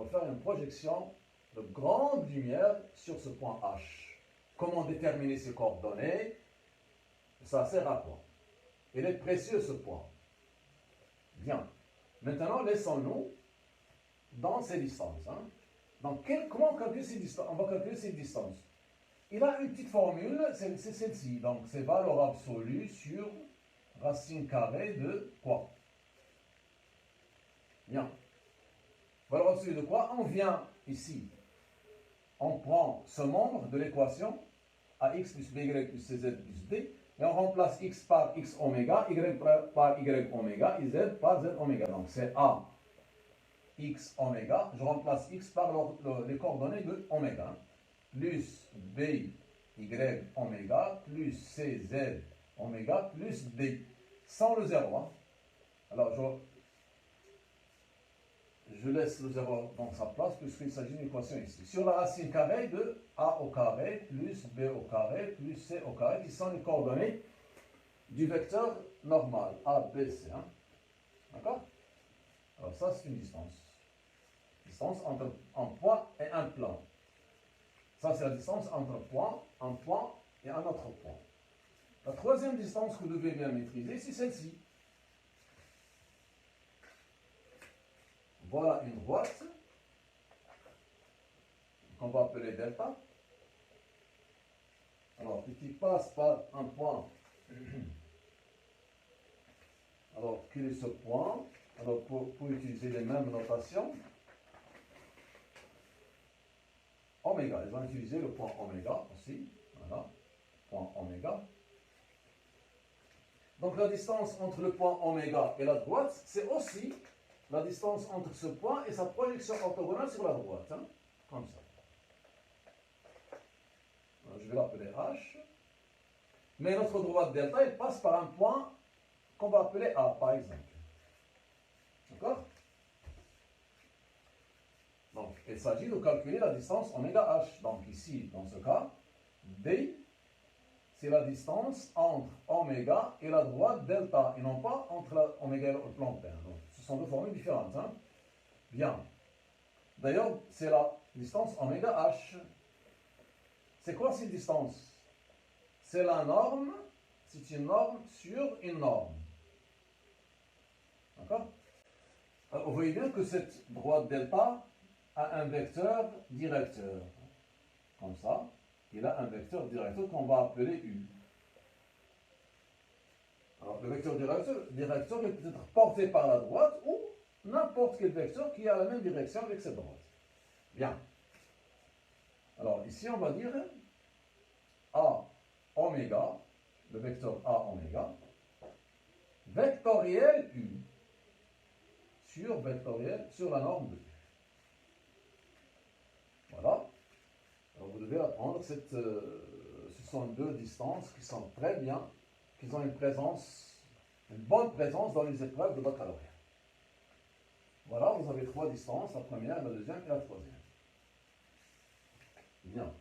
faire une projection de grande lumière sur ce point H. Comment déterminer ses coordonnées? Ça sert à quoi? Il est précieux ce point. Bien. Maintenant, laissons-nous dans ces distances. Hein. Donc, comment on calcule ces distances? On va calculer ces distances. Il a une petite formule, c'est celle-ci. Donc, c'est valeur absolue sur racine carrée de quoi? Bien. Valeur absolue de quoi? On vient ici. On prend ce membre de l'équation, ax plus by plus cz plus d, et on remplace x par x oméga, y par y oméga, et z par z oméga. Donc, c'est a x oméga, je remplace x par les coordonnées de oméga, plus b y oméga, plus cz oméga, plus d, sans le zéro. Hein. Alors, je laisse le zéro dans sa place puisqu'il s'agit d'une équation ici. Sur la racine carrée de a au carré plus b au carré plus c au carré, qui sont les coordonnées du vecteur normal, a, b, c. Hein. D'accord? Alors ça, c'est une distance. Distance entre un point et un plan. Ça, c'est la distance entre un point et un autre point. La troisième distance que vous devez bien maîtriser, c'est celle-ci. Voilà une droite qu'on va appeler delta. Alors, qui passe par un point. Alors, quel est ce point? Alors, pour utiliser les mêmes notations, oméga, ils vont utiliser le point oméga aussi. Voilà, point oméga. Donc, la distance entre le point oméga et la droite, c'est aussi la distance entre ce point et sa projection orthogonale sur la droite. Hein, comme ça. Alors, je vais l'appeler H. Mais notre droite delta, elle passe par un point qu'on va appeler A, par exemple. D'accord? Donc, il s'agit de calculer la distance oméga H. Donc, ici, dans ce cas, D, c'est la distance entre oméga et la droite delta, et non pas entre oméga et le plan P. Donc, ce sont deux formules différentes. Hein? Bien. D'ailleurs, c'est la distance oméga H. C'est quoi cette distance? C'est la norme, c'est une norme sur une norme. D'accord? Vous voyez bien que cette droite delta a un vecteur directeur. Comme ça, il a un vecteur directeur qu'on va appeler U. Alors, le vecteur directeur peut être porté par la droite ou n'importe quel vecteur qui a la même direction avec cette droite. Bien. Alors, ici, on va dire A oméga, le vecteur A oméga, vectoriel U, vectoriel sur la norme de U. Voilà. Alors vous devez apprendre, ce sont deux distances qui sont très bien, qui ont une bonne présence dans les épreuves de baccalauréat. Voilà, vous avez trois distances, la première, la deuxième et la troisième. Bien.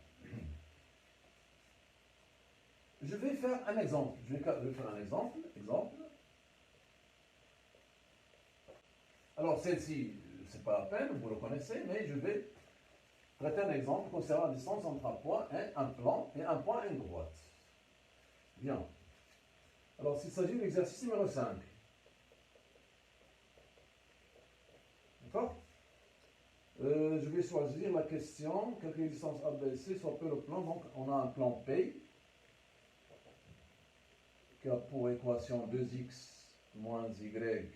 Je vais faire un exemple. Je vais faire un exemple. Alors, celle-ci, ce n'est pas la peine, vous le connaissez, mais je vais traiter un exemple concernant la distance entre un point et un plan, et un point et une droite. Bien. Alors, s'il s'agit de l'exercice numéro 5. D'accord? Je vais choisir la question, calculer la distance ABC soit peu le plan. Donc, on a un plan P qui a pour équation 2x moins y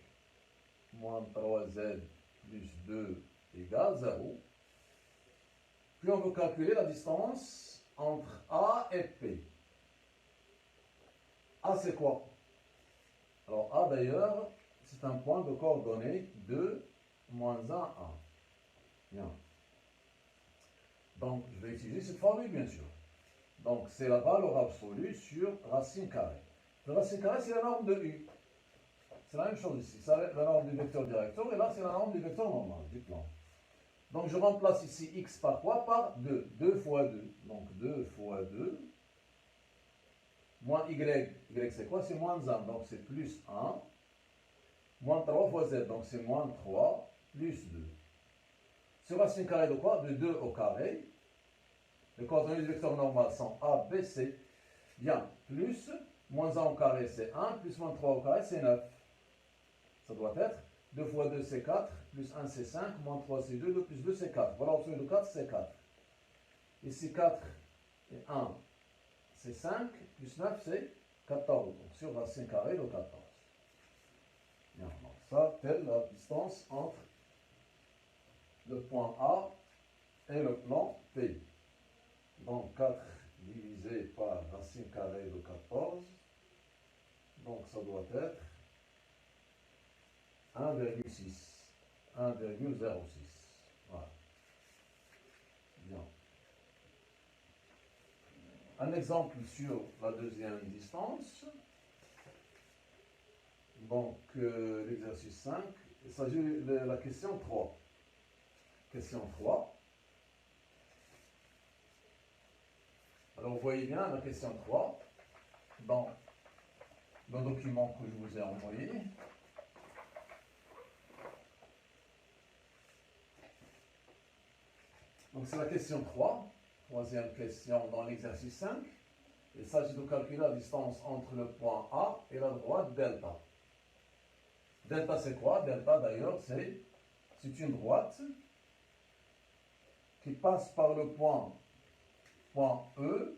moins 3z plus 2 égale 0. Puis on veut calculer la distance entre A et P. A c'est quoi? Alors A d'ailleurs, c'est un point de coordonnées 2, moins 1, 1. Bien. Donc, je vais utiliser cette formule, bien sûr. Donc, c'est la valeur absolue sur racine carrée. La racine carrée, c'est la norme de U. C'est la même chose ici. C'est la norme du vecteur directeur, et là, c'est la norme du vecteur normal, du plan. Donc, je remplace ici x par quoi? Par 2. 2 fois 2. Donc, 2 fois 2. Moins y. Y, c'est quoi? C'est moins 1. Donc, c'est plus 1. Moins 3 fois z. Donc, c'est moins 3 plus 2. Sur racine carrée de quoi? De 2 au carré. Les coordonnées du vecteur normal sont A, B, C. Bien. Plus, moins 1 au carré, c'est 1. Plus moins 3 au carré, c'est 9. Ça doit être 2 fois 2, c'est 4. Plus 1, c'est 5. Moins 3, c'est 2. 2 plus 2, c'est 4. Voilà, au-dessus de 4, c'est 4. Ici, 4 et 1, c'est 5. Plus 9, c'est 14. Donc, sur racine carrée de 14. Bien. Donc, ça, telle la distance entre le point A et le plan P. Donc 4 divisé par racine carrée de 14. Donc ça doit être 1,6. 1,06. Voilà. Bien. Un exemple sur la deuxième distance. Donc l'exercice 5. Il s'agit de la question 3. Question 3. Alors, vous voyez bien la question 3 dans le document que je vous ai envoyé. Donc, c'est la question 3, troisième question dans l'exercice 5. Il s'agit de calculer la distance entre le point A et la droite delta. Delta, c'est quoi? Delta, d'ailleurs, c'est une droite qui passe par le point E,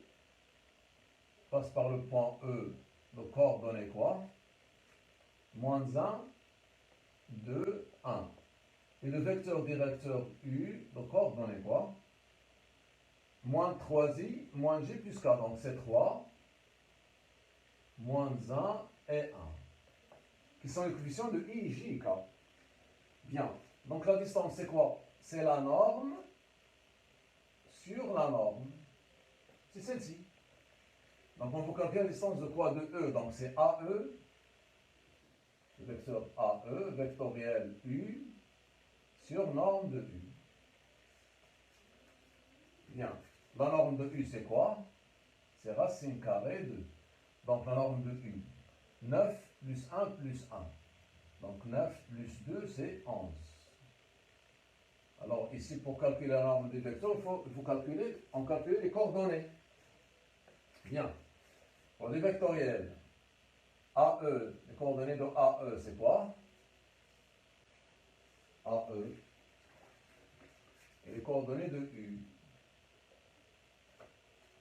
passe par le point E, de coordonnées quoi? Moins 1, 2, 1. Et le vecteur directeur U, de coordonnées quoi? Moins 3i, moins j plus k. Donc c'est 3, moins 1 et 1. Qui sont les coefficients de i, j et k. Bien. Donc la distance c'est quoi? C'est la norme sur la norme. C'est celle-ci. Donc on peut calculer la distance de quoi? De E. Donc c'est AE, le vecteur AE, vectoriel U, sur norme de U. Bien. La norme de U c'est quoi? C'est racine carrée de. Donc la norme de U. 9 plus 1 plus 1. Donc 9 plus 2 c'est 11. Alors ici pour calculer la norme du vecteur, il faut calculer, les coordonnées. Bien. Pour les vectoriels, AE, les coordonnées de AE, c'est quoi? AE. Et les coordonnées de U.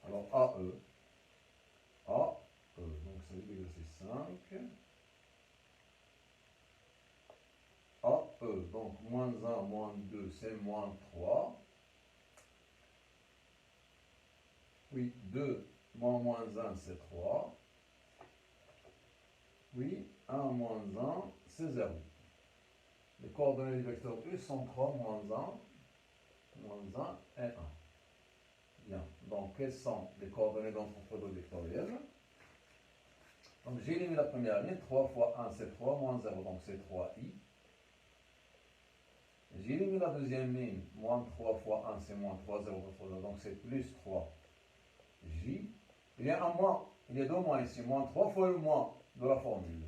Alors AE. AE. Donc ça veut dire que c'est 5. AE. Donc moins 1, moins 2, c'est moins 3. Oui, 2 moins 1, c'est 3. Oui, 1 moins 1, c'est 0. Les coordonnées du vecteur U sont 3 moins 1 et 1. Bien. Donc, quelles sont les coordonnées dans notre produit vectoriel? Donc, j'élimine la première ligne. 3 fois 1, c'est 3, moins 0, donc c'est 3i. J'élimine la deuxième ligne. Moins 3 fois 1, c'est moins 3, 0, donc c'est plus 3j. Il y a un moins, il y a deux moins ici. Moins 3 fois le moins de la formule.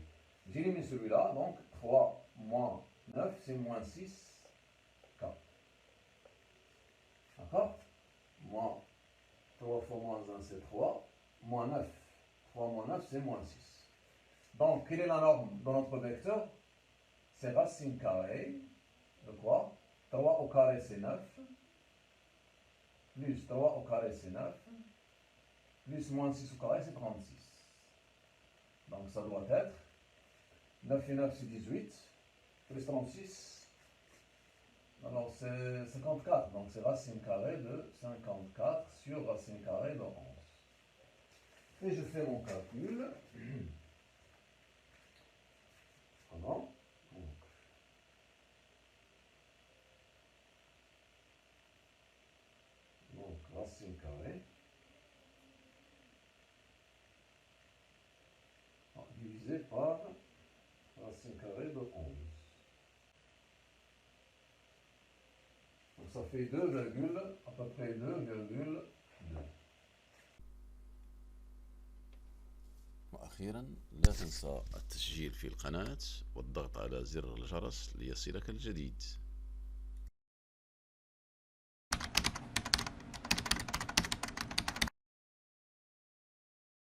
J'élimine celui-là, donc 3 moins 9, c'est moins 6k. D'accord? Moins 3 fois moins 1, c'est 3. Moins 9. 3 moins 9, c'est moins 6. Donc, quelle est la norme dans notre vecteur? C'est racine carrée de quoi? 3 au carré, c'est 9. Plus 3 au carré, c'est 9. Plus moins 6 au carré, c'est 36. Donc, ça doit être 9 et 9, c'est 18. Plus 36. Alors, c'est 54. Donc, c'est racine carrée de 54 sur racine carrée de 11. Et je fais mon calcul. Comment? Donc, carré. Divisé par racine carrée de 11. Donc ça fait 2, à peu près 2,2. وأخيرا لا تنسى التسجيل في القناة والضغط على زر الجرس ليصلك الجديد.